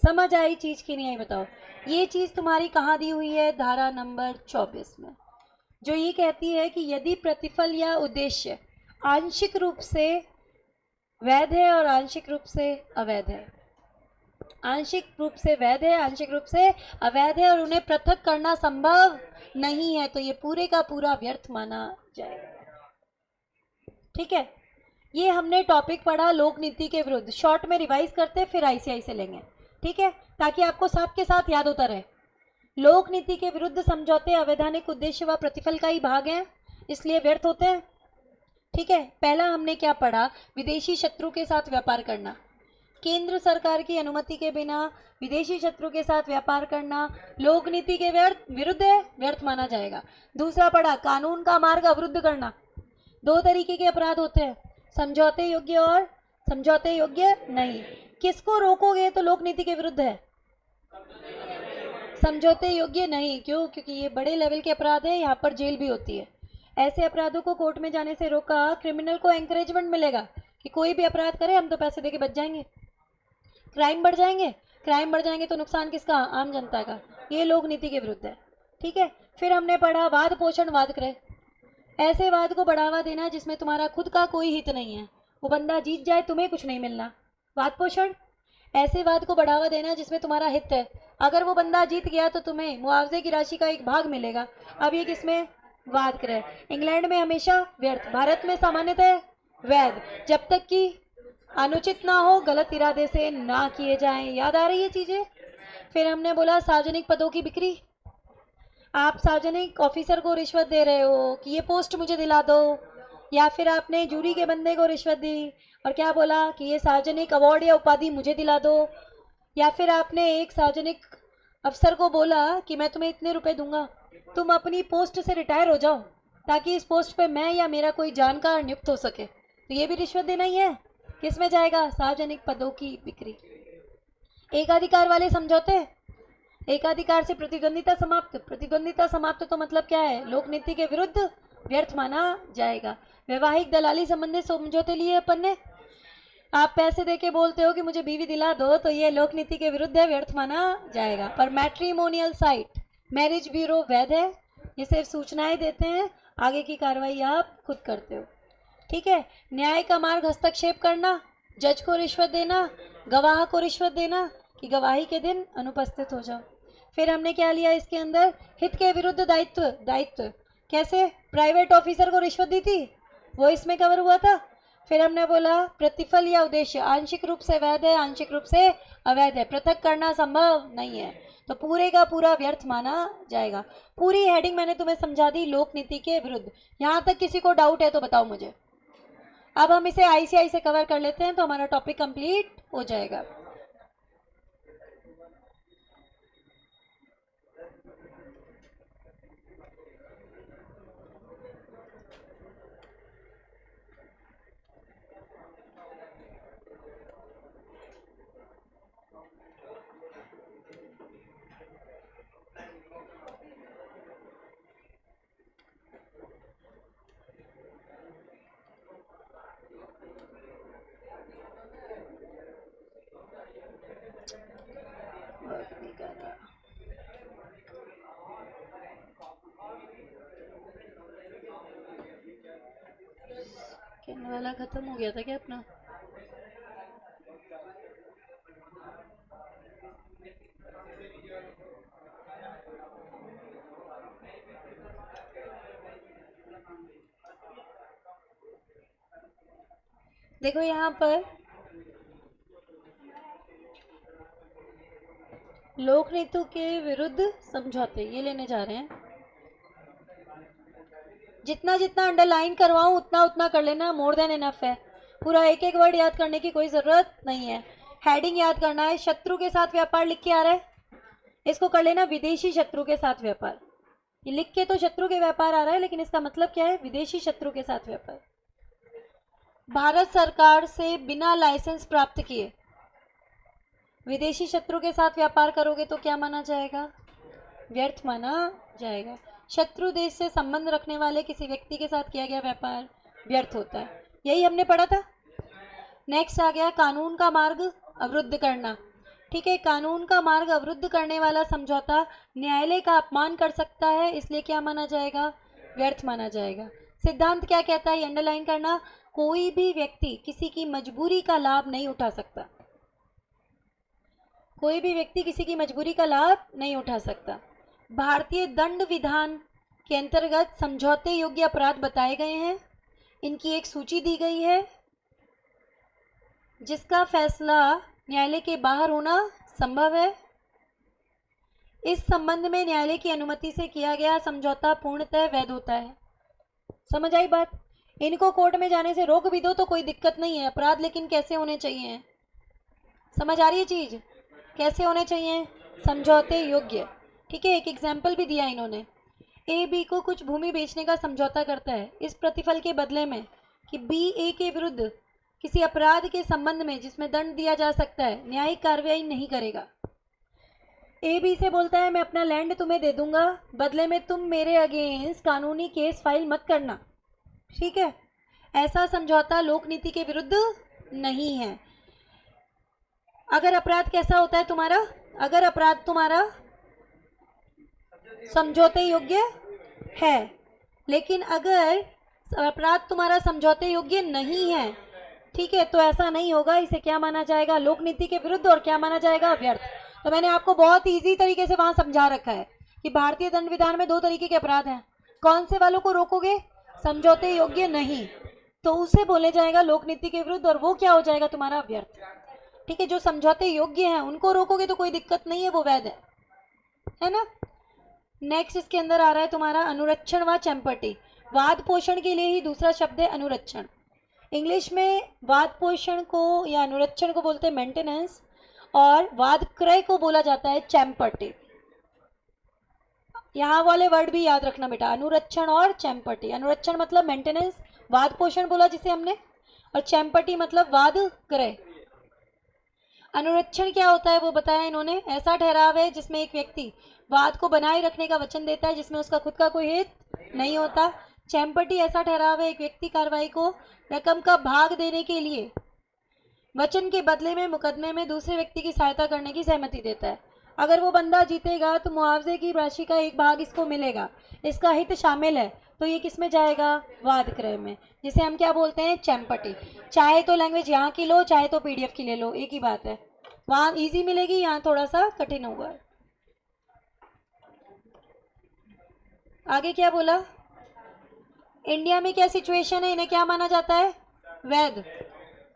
समझ आई चीज की नहीं आई? बताओ। ये चीज तुम्हारी कहाँ दी हुई है? धारा नंबर 24 में, जो ये कहती है कि यदि प्रतिफल या उद्देश्य आंशिक रूप से वैध है और आंशिक रूप से अवैध है, आंशिक रूप से वैध है, आंशिक रूप से अवैध है, और उन्हें पृथक करना संभव नहीं है, तो ये पूरे का पूरा व्यर्थ माना जाएगा। ठीक है, ये हमने टॉपिक पढ़ा लोक नीति के विरुद्ध। शॉर्ट में रिवाइज करते फिर आईसीआई से लेंगे, ठीक है, ताकि आपको साथ के साथ याद होता रहे। लोक नीति के विरुद्ध समझौते अवैधानिक उद्देश्य व प्रतिफल का ही भाग हैं, इसलिए व्यर्थ होते हैं। ठीक है, पहला हमने क्या पढ़ा? विदेशी शत्रु के साथ व्यापार करना। केंद्र सरकार की अनुमति के बिना विदेशी शत्रु के साथ व्यापार करना लोक नीति के विरुद्ध है, व्यर्थ माना जाएगा। दूसरा पढ़ा कानून का मार्ग अवरुद्ध करना। 2 तरीके के अपराध होते हैं, समझौते योग्य और समझौते योग्य नहीं। किसको रोकोगे तो लोक नीति के विरुद्ध है? समझौते योग्य नहीं। क्यों? क्योंकि ये बड़े लेवल के अपराध है, यहाँ पर जेल भी होती है। ऐसे अपराधों को कोर्ट में जाने से रोका, क्रिमिनल को एंकरेजमेंट मिलेगा कि कोई भी अपराध करे हम तो पैसे देके बच जाएंगे। क्राइम बढ़ जाएंगे, क्राइम बढ़ जाएंगे तो नुकसान किसका? आम जनता का। ये लोक नीति के विरुद्ध है। ठीक है, फिर हमने पढ़ा वाद पोषण वाद क्रय। ऐसे वाद को बढ़ावा देना जिसमें तुम्हारा खुद का कोई हित नहीं है, वो बंदा जीत जाए तुम्हें कुछ नहीं मिलना, वाद पोषण। ऐसे वाद को बढ़ावा देना जिसमें तुम्हारा हित है, अगर वो बंदा जीत गया तो तुम्हें मुआवजे की राशि का एक भाग मिलेगा। अब ये किसमें? वाद क्रय। इंग्लैंड में हमेशा व्यर्थ, भारत में सामान्यतः वैध, जब तक कि अनुचित ना हो, गलत इरादे से ना किए जाएं। याद आ रही है चीजें? फिर हमने बोला सार्वजनिक पदों की बिक्री। आप सार्वजनिक ऑफिसर को रिश्वत दे रहे हो कि ये पोस्ट मुझे दिला दो, या फिर आपने जूरी के बंदे को रिश्वत दी और क्या बोला कि ये सार्वजनिक अवार्ड या उपाधि मुझे दिला दो, या फिर आपने एक सार्वजनिक अफसर को बोला कि मैं तुम्हें इतने रुपए दूंगा तुम अपनी पोस्ट से रिटायर हो जाओ ताकि इस पोस्ट पे मैं या मेरा कोई जानकार नियुक्त हो सके, तो ये भी रिश्वत देना ही है। किस में जाएगा? सार्वजनिक पदों की बिक्री। एकाधिकार वाले समझौते, एकाधिकार से प्रतिद्वंदिता समाप्त। प्रतिद्वंदिता समाप्त तो मतलब क्या है? लोक नीति के विरुद्ध, व्यर्थ माना जाएगा। वैवाहिक दलाली संबंधित समझौते लिए अपन ने, आप पैसे देके बोलते हो कि मुझे बीवी दिला दो, तो ये लोक नीति के विरुद्ध है, व्यर्थ माना जाएगा। पर मैट्रिमोनियल साइट, मैरिज ब्यूरो वैध है, ये सिर्फ सूचनाएं देते हैं, आगे की कार्रवाई आप खुद करते हो। ठीक है। न्याय का मार्ग हस्तक्षेप करना, जज को रिश्वत देना, गवाह को रिश्वत देना कि गवाही के दिन अनुपस्थित हो जाओ। फिर हमने क्या लिया इसके अंदर? हित के विरुद्ध दायित्व। दायित्व कैसे? प्राइवेट ऑफिसर को रिश्वत दी थी, वो इसमें कवर हुआ था। फिर हमने बोला प्रतिफल या उद्देश्य आंशिक रूप से वैध है, आंशिक रूप से अवैध है, पृथक करना संभव नहीं है, तो पूरे का पूरा व्यर्थ माना जाएगा। पूरी हेडिंग मैंने तुम्हें समझा दी लोक नीति के विरुद्ध। यहाँ तक किसी को डाउट है तो बताओ मुझे। अब हम इसे आईसीआई से कवर कर लेते हैं तो हमारा टॉपिक कंप्लीट हो जाएगा। कहने वाला खत्म हो गया था क्या अपना? देखो यहाँ पर लोक नीति के विरुद्ध समझौते ये लेने जा रहे हैं। जितना जितना अंडरलाइन करवाऊं उतना उतना कर लेना, मोर देन इनफ है। पूरा एक एक वर्ड याद करने की कोई ज़रूरत नहीं है। हेडिंग याद करना है। शत्रु के साथ व्यापार लिख के आ रहा है, इसको कर लेना विदेशी शत्रु के साथ व्यापार। ये लिख के तो शत्रु के व्यापार आ रहा है, लेकिन इसका मतलब क्या है? विदेशी शत्रु के साथ व्यापार। भारत सरकार से बिना लाइसेंस प्राप्त किए विदेशी शत्रु के साथ व्यापार करोगे तो क्या माना जाएगा? व्यर्थ माना जाएगा। शत्रु देश से संबंध रखने वाले किसी व्यक्ति के साथ किया गया व्यापार व्यर्थ होता है, यही हमने पढ़ा था। नेक्स्ट आ गया कानून का मार्ग अवरुद्ध करना। ठीक है, कानून का मार्ग अवरुद्ध करने वाला समझौता न्यायालय का अपमान कर सकता है, इसलिए क्या माना जाएगा? व्यर्थ माना जाएगा। सिद्धांत क्या कहता है? अंडरलाइन करना। कोई भी व्यक्ति किसी की मजबूरी का लाभ नहीं उठा सकता। कोई भी व्यक्ति किसी की मजबूरी का लाभ नहीं उठा सकता। भारतीय दंड विधान के अंतर्गत समझौते योग्य अपराध बताए गए हैं, इनकी एक सूची दी गई है, जिसका फैसला न्यायालय के बाहर होना संभव है। इस संबंध में न्यायालय की अनुमति से किया गया समझौता पूर्णतः वैध होता है। समझ आई बात? इनको कोर्ट में जाने से रोक भी दो तो कोई दिक्कत नहीं है। अपराध लेकिन कैसे होने चाहिए? समझ आ रही है चीज? कैसे होने चाहिए? समझौते योग्य। ठीक है, एक एग्जाम्पल भी दिया इन्होंने। ए बी को कुछ भूमि बेचने का समझौता करता है इस प्रतिफल के बदले में कि बी ए के विरुद्ध किसी अपराध के संबंध में जिसमें दंड दिया जा सकता है न्यायिक कार्रवाई नहीं करेगा। ए बी से बोलता है मैं अपना लैंड तुम्हें दे दूंगा, बदले में तुम मेरे अगेंस्ट कानूनी केस फाइल मत करना। ठीक है, ऐसा समझौता लोक नीति के विरुद्ध नहीं है। अगर अपराध कैसा होता है तुम्हारा? अगर अपराध तुम्हारा समझौते योग्य है, लेकिन अगर अपराध तुम्हारा समझौते योग्य नहीं है, ठीक है, तो ऐसा नहीं होगा। इसे क्या माना जाएगा? लोक नीति के विरुद्ध। और क्या माना जाएगा? व्यर्थ। तो मैंने आपको बहुत इजी तरीके से वहां समझा रखा है कि भारतीय दंड विधान में 2 तरीके के अपराध हैं। कौन से वालों को रोकोगे? समझौते योग्य नहीं, तो उसे बोले जाएगा लोक नीति के विरुद्ध, और वो क्या हो जाएगा? तुम्हारा व्यर्थ। ठीक है, जो समझौते योग्य हैं उनको रोकोगे तो कोई दिक्कत नहीं है, वो वैध है ना। नेक्स्ट इसके अंदर आ रहा है तुम्हारा अनुरक्षण व चंपटी। वाद पोषण के लिए ही दूसरा शब्द है अनुरक्षण। इंग्लिश में वाद पोषण को या अनुरक्षण को बोलते हैं मेंटेनेंस, और वाद क्रय को बोला जाता है चैम्पर्टी। यहाँ वाले वर्ड भी याद रखना बेटा, अनुरक्षण और चैम्पटी। अनुरक्षण मतलब मेंटेनेंस, वाद पोषण बोला जिसे हमने, और चैम्पटी मतलब वाद क्रय। अनुरक्षण क्या होता है वो बताया इन्होंने, ऐसा ठहराव है जिसमें एक व्यक्ति वाद को बनाए रखने का वचन देता है जिसमें उसका खुद का कोई हित नहीं होता। चैम्पटी ऐसा ठहराव है एक व्यक्ति कार्रवाई को रकम का भाग देने के लिए वचन के बदले में मुकदमे में दूसरे व्यक्ति की सहायता करने की सहमति देता है। अगर वो बंदा जीतेगा तो मुआवजे की राशि का एक भाग इसको मिलेगा, इसका हित शामिल है, तो ये किस में जाएगा, वाद क्रय में, जिसे हम क्या बोलते हैं, चैम्पटी। चाहे तो लैंग्वेज यहाँ की लो, चाहे तो पीडीएफ की ले लो, एक ही बात है। वहाँ इजी मिलेगी, यहाँ थोड़ा सा कठिन होगा। आगे क्या बोला, इंडिया में क्या सिचुएशन है, इन्हें क्या माना जाता है, वैध,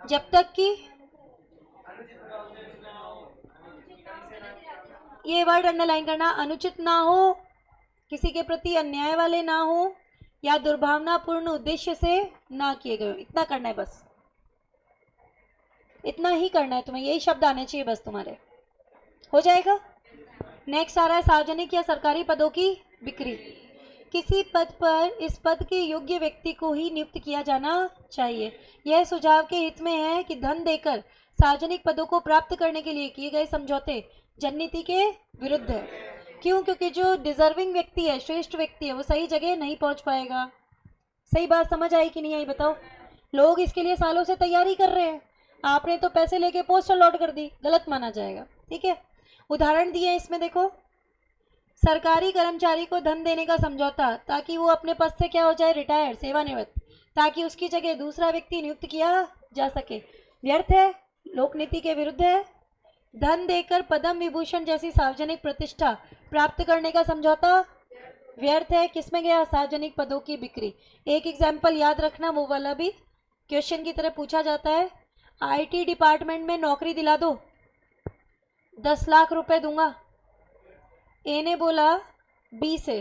जब तक कि ये वर्ड अंडरलाइन करना, अनुचित ना हो, किसी के प्रति अन्याय वाले ना हो, या दुर्भावनापूर्ण उद्देश्य से ना किए गए, इतना करना है बस, इतना ही करना है तुम्हें, यही शब्द आने चाहिए बस तुम्हारे, हो जाएगा। नेक्स्ट आ रहा है सार्वजनिक या सरकारी पदों की बिक्री। किसी पद पर इस पद के योग्य व्यक्ति को ही नियुक्त किया जाना चाहिए। यह सुझाव के हित में है कि धन देकर सार्वजनिक पदों को प्राप्त करने के लिए किए गए समझौते जननीति के विरुद्ध है। क्यों, क्योंकि जो डिजर्विंग व्यक्ति है, श्रेष्ठ व्यक्ति है, वो सही जगह नहीं पहुंच पाएगा। सही बात समझ आई कि नहीं आई बताओ। लोग इसके लिए सालों से तैयारी कर रहे हैं, आपने तो पैसे लेके पोस्टर लॉट कर दी, गलत माना जाएगा। ठीक है, उदाहरण दिए इसमें देखो, सरकारी कर्मचारी को धन देने का समझौता ताकि वो अपने पद से क्या हो जाए, रिटायर्ड, सेवानिवृत्त, ताकि उसकी जगह दूसरा व्यक्ति नियुक्त किया जा सके, व्यर्थ है, लोक नीति के विरुद्ध है। धन देकर पद्म विभूषण जैसी सार्वजनिक प्रतिष्ठा प्राप्त करने का समझौता व्यर्थ है, किसमें गया, सार्वजनिक पदों की बिक्री। एक एग्जाम्पल याद रखना, वो वाला भी क्वेश्चन की तरह पूछा जाता है, आईटी डिपार्टमेंट में नौकरी दिला दो, 10 लाख रुपए दूंगा। ए ने बोला बी से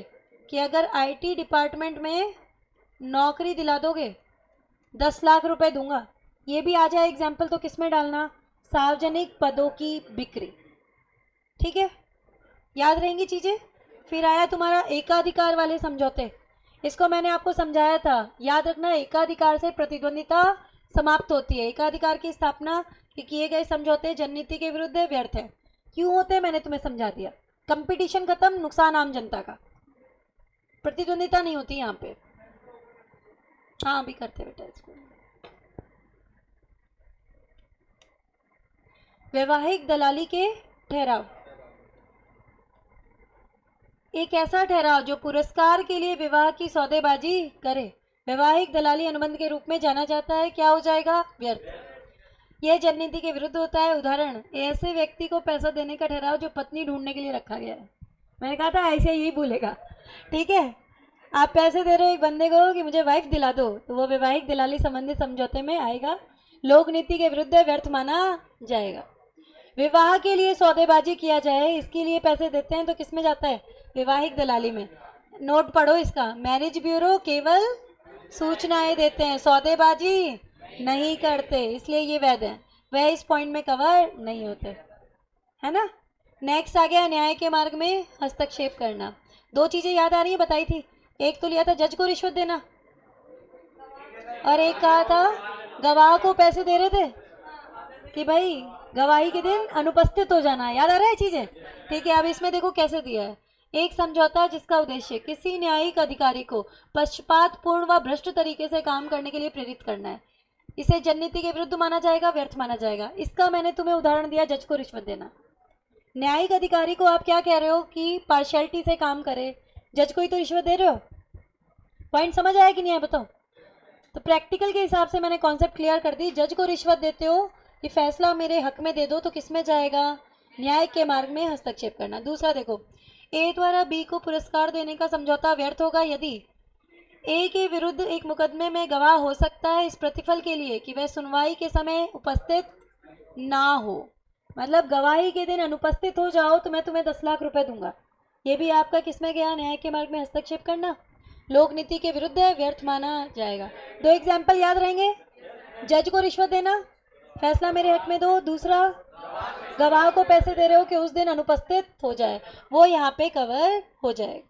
कि अगर आईटी डिपार्टमेंट में नौकरी दिला दोगे 10 लाख रुपए दूंगा। ये भी आ जाए एग्जाम्पल तो किस में डालना, सार्वजनिक पदों की बिक्री। ठीक है, याद रहेंगी चीज़ें। फिर आया तुम्हारा एकाधिकार वाले समझौते, इसको मैंने आपको समझाया था, याद रखना, एकाधिकार से प्रतिद्वंदिता समाप्त होती है। एकाधिकार की स्थापना के किए गए समझौते जननीति के विरुद्ध है, व्यर्थ है। क्यों होते हैं मैंने तुम्हें समझा दिया। कंपटीशन खत्म, नुकसान आम जनता का, प्रतिद्वंदिता नहीं होती यहाँ पे। हाँ अभी करते बेटा इसको। वैवाहिक दलाली के ठहराव, एक ऐसा ठहराव जो पुरस्कार के लिए विवाह की सौदेबाजी करे, वैवाहिक दलाली अनुबंध के रूप में जाना जाता है, क्या हो जाएगा, व्यर्थ। यह जननीति के विरुद्ध होता है। उदाहरण, ऐसे व्यक्ति को पैसा देने का ठहराव जो पत्नी ढूंढने के लिए रखा गया है। मैंने कहा था ऐसे यही बोलेगा। ठीक है, आप पैसे दे रहे हो एक बंदे को कि मुझे वाइफ दिला दो, तो वो वैवाहिक दलाली संबंधी समझौते में आएगा, लोक नीति के विरुद्ध व्यर्थ माना जाएगा। विवाह के लिए सौदेबाजी किया जाए, इसके लिए पैसे देते हैं तो किस में जाता है, वैवाहिक दलाली में। नोट पढ़ो इसका, मैरिज ब्यूरो केवल सूचनाएं देते हैं, सौदेबाजी नहीं करते, इसलिए ये वैध है, वह इस पॉइंट में कवर नहीं होते, है ना। नेक्स्ट आ गया न्याय के मार्ग में हस्तक्षेप करना। 2 चीजें याद आ रही है, बताई थी, एक तो लिया था जज को रिश्वत देना, और एक कहा था गवाह को पैसे दे रहे थे कि भाई गवाही के दिन अनुपस्थित हो जाना, याद आ रहा है चीजें। ठीक है, अब इसमें देखो कैसे दिया है, एक समझौता जिसका उद्देश्य किसी न्यायिक अधिकारी को पक्षपातपूर्ण व भ्रष्ट तरीके से काम करने के लिए प्रेरित करना है, इसे जननीति के विरुद्ध माना जाएगा, व्यर्थ माना जाएगा। इसका मैंने तुम्हें उदाहरण दिया, जज को रिश्वत देना। न्यायिक अधिकारी को आप क्या कह रहे हो कि पार्शियलिटी से काम करे, जज को ही तो रिश्वत दे रहे हो। पॉइंट समझ आया कि नहीं आया बताओ। तो प्रैक्टिकल के हिसाब से मैंने कॉन्सेप्ट क्लियर कर दी, जज को रिश्वत देते हो कि फैसला मेरे हक में दे दो, तो किस में जाएगा, न्याय के मार्ग में हस्तक्षेप करना। दूसरा देखो, ए द्वारा बी को पुरस्कार देने का समझौता व्यर्थ होगा यदि ए के विरुद्ध एक मुकदमे में गवाह हो सकता है इस प्रतिफल के लिए कि वह सुनवाई के समय उपस्थित ना हो। मतलब गवाही के दिन अनुपस्थित हो जाओ तो मैं तुम्हें 10 लाख रुपए दूंगा। ये भी आपका किसमें गया, न्याय के मार्ग में हस्तक्षेप करना, लोक नीति के विरुद्ध है, व्यर्थ माना जाएगा। 2 एग्जाम्पल याद रहेंगे, जज को रिश्वत देना, फैसला मेरे हक में दो, दूसरा गवाह को पैसे दे रहे हो कि उस दिन अनुपस्थित हो जाए, वो यहाँ पे कवर हो जाएगा।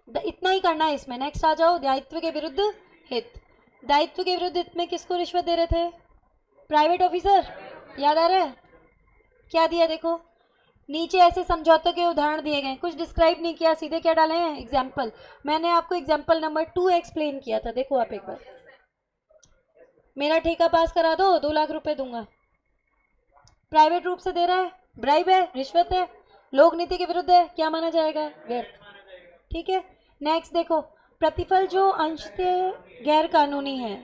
इतना ही करना है इसमें। नेक्स्ट आ जाओ, दायित्व के विरुद्ध हित। दायित्व के विरुद्ध हित में किसको रिश्वत दे रहे थे? Private officer. याद आ रहा है क्या दिया? देखो नीचे ऐसे समझौतों के उदाहरण दिए गए, कुछ डिस्क्राइब नहीं किया, सीधे क्या डाले हैं? एग्जाम्पल। मैंने आपको एग्जाम्पल नंबर 2 एक्सप्लेन किया था, देखो आप एक बार। मेरा ठेका पास करा दो, 2 लाख रुपए दूंगा। प्राइवेट रूप से दे रहा है, ब्राइब है, रिश्वत है, लोक नीति के विरुद्ध है, क्या माना जाएगा? व्यर्थ। ठीक है, नेक्स्ट देखो, प्रतिफल जो अंशतः गैर कानूनी है।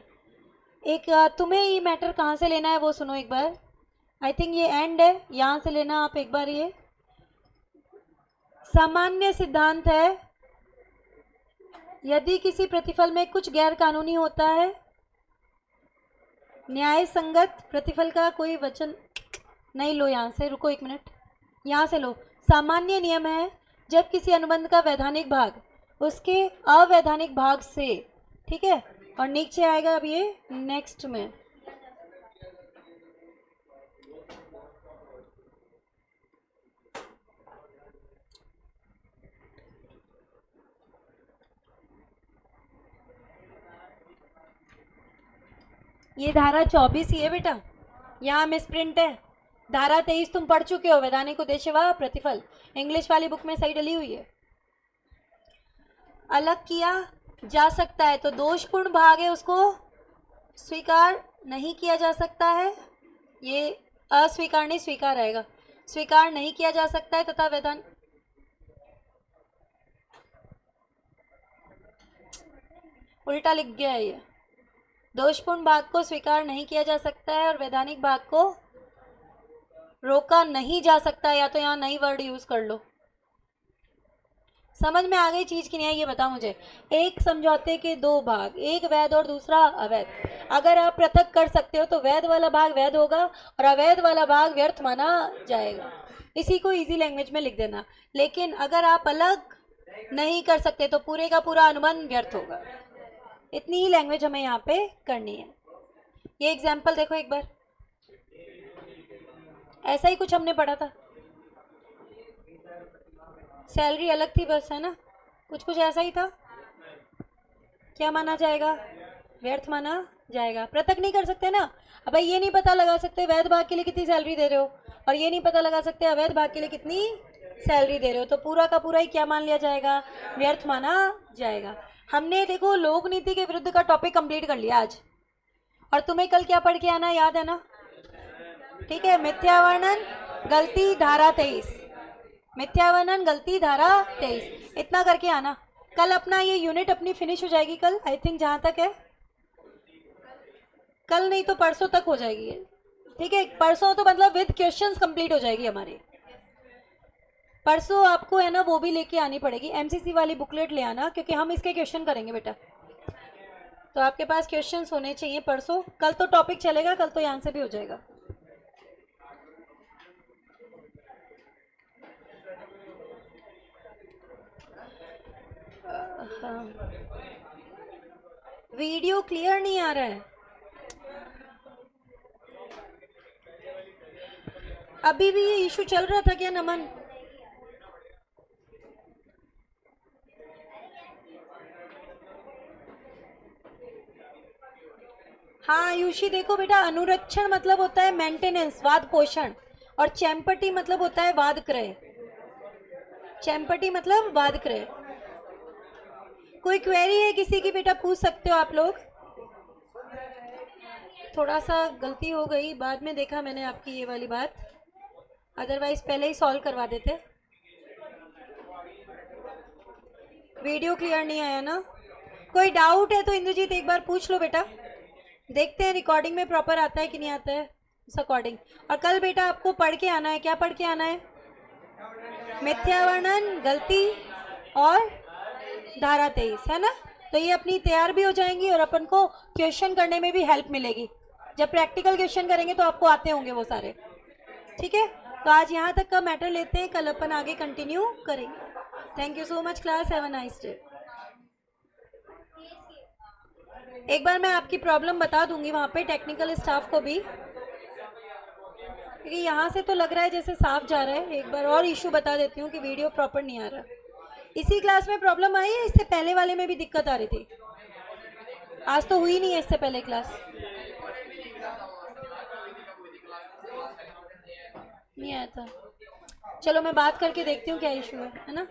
एक तुम्हें ये मैटर कहाँ से लेना है वो सुनो एक बार। आई थिंक ये एंड है, यहाँ से लेना आप एक बार। ये सामान्य सिद्धांत है, यदि किसी प्रतिफल में कुछ गैर कानूनी होता है, न्याय संगत प्रतिफल का कोई वचन नहीं। लो यहाँ से, रुको एक मिनट, यहाँ से लो। सामान्य नियम है, जब किसी अनुबंध का वैधानिक भाग उसके अवैधानिक भाग से, ठीक है, और नीचे आएगा अब ये नेक्स्ट में, ये धारा 24 ही है बेटा, यहाँ मिसप्रिंट है। धारा 23 तुम पढ़ चुके हो, वैधानिक उद्देश्य व प्रतिफल, इंग्लिश वाली बुक में सही डली हुई है। अलग किया जा सकता है, तो दोषपूर्ण भाग है उसको स्वीकार नहीं किया जा सकता है, ये अस्वीकार नहीं स्वीकार आएगा, स्वीकार नहीं किया जा सकता है, तथा वैधानिक, उल्टा लिख गया है ये। दोषपूर्ण भाग को स्वीकार नहीं किया जा सकता है और वैधानिक भाग को रोका नहीं जा सकता, या तो यहाँ नई वर्ड यूज कर लो। समझ में आ गई चीज की नहीं आई ये बताओ मुझे। एक समझौते के 2 भाग, एक वैध और दूसरा अवैध, अगर आप पृथक कर सकते हो तो वैध वाला भाग वैध होगा और अवैध वाला भाग व्यर्थ माना जाएगा। इसी को इजी लैंग्वेज में लिख देना। लेकिन अगर आप अलग नहीं कर सकते तो पूरे का पूरा अनुबंध व्यर्थ होगा। इतनी ही लैंग्वेज हमें यहाँ पे करनी है। ये एग्जाम्पल देखो एक बार, ऐसा ही कुछ हमने पढ़ा था, सैलरी अलग थी बस, है ना, कुछ कुछ ऐसा ही था। क्या माना जाएगा? व्यर्थ माना जाएगा। पृथक नहीं कर सकते ना, अब भाई ये नहीं पता लगा सकते वैध भाग के लिए कितनी सैलरी दे रहे हो, और ये नहीं पता लगा सकते अवैध भाग के लिए कितनी सैलरी दे रहे हो, तो पूरा का पूरा ही क्या मान लिया जाएगा? व्यर्थ माना जाएगा। हमने देखो लोक नीति के विरुद्ध का टॉपिक कंप्लीट कर लिया आज, और तुम्हें कल क्या पढ़ के आना याद है ना? ठीक है, मिथ्या वर्णन गलती धारा 23, मिथ्या वर्णन गलती धारा 23, इतना करके आना। कल अपना ये यूनिट अपनी फिनिश हो जाएगी कल, आई थिंक जहाँ तक है, कल नहीं तो परसों तक हो जाएगी। ठीक है, परसों तो मतलब विद क्वेश्चंस कंप्लीट हो जाएगी हमारी। परसों आपको है ना वो भी लेके आनी पड़ेगी, एमसीसी वाली बुकलेट ले आना, क्योंकि हम इसके क्वेश्चन करेंगे बेटा, तो आपके पास क्वेश्चंस होने चाहिए परसों। कल तो टॉपिक चलेगा, कल तो यहाँ से भी हो जाएगा। वीडियो क्लियर नहीं आ रहा है। अभी भी ये इशू चल रहा था क्या नमन? हाँ आयुषी, देखो बेटा, अनुरक्षण मतलब होता है मेंटेनेंस, वाद पोषण, और चैम्पटी मतलब होता है वाद क्रय। चैम्पटी मतलब वाद क्रय। कोई क्वेरी है किसी की बेटा, पूछ सकते हो आप लोग। थोड़ा सा गलती हो गई, बाद में देखा मैंने आपकी ये वाली बात, अदरवाइज पहले ही सॉल्व करवा देते। वीडियो क्लियर नहीं आया ना? कोई डाउट है तो इंद्रजीत एक बार पूछ लो बेटा, देखते हैं रिकॉर्डिंग में प्रॉपर आता है कि नहीं आता है उस अकॉर्डिंग। और कल बेटा आपको पढ़ के आना है, क्या पढ़ के आना है? मिथ्या वर्णन गलती और धारा 23, है ना? तो ये अपनी तैयार भी हो जाएंगी और अपन को क्वेश्चन करने में भी हेल्प मिलेगी। जब प्रैक्टिकल क्वेश्चन करेंगे तो आपको आते होंगे वो सारे। ठीक है, तो आज यहाँ तक का मैटर लेते हैं, कल अपन आगे कंटिन्यू करेंगे। Thank you so much class, have a nice day. एक बार मैं आपकी प्रॉब्लम बता दूंगी वहाँ पे टेक्निकल स्टाफ को भी, क्योंकि यहाँ से तो लग रहा है जैसे साफ जा रहा है। एक बार और इशू बता देती हूँ कि वीडियो प्रॉपर नहीं आ रहा। इसी क्लास में प्रॉब्लम आई है, इससे पहले वाले में भी दिक्कत आ रही थी? आज तो हुई नहीं है इससे पहले क्लास, नहीं आया था। चलो मैं बात करके देखती हूँ क्या इशू है ना।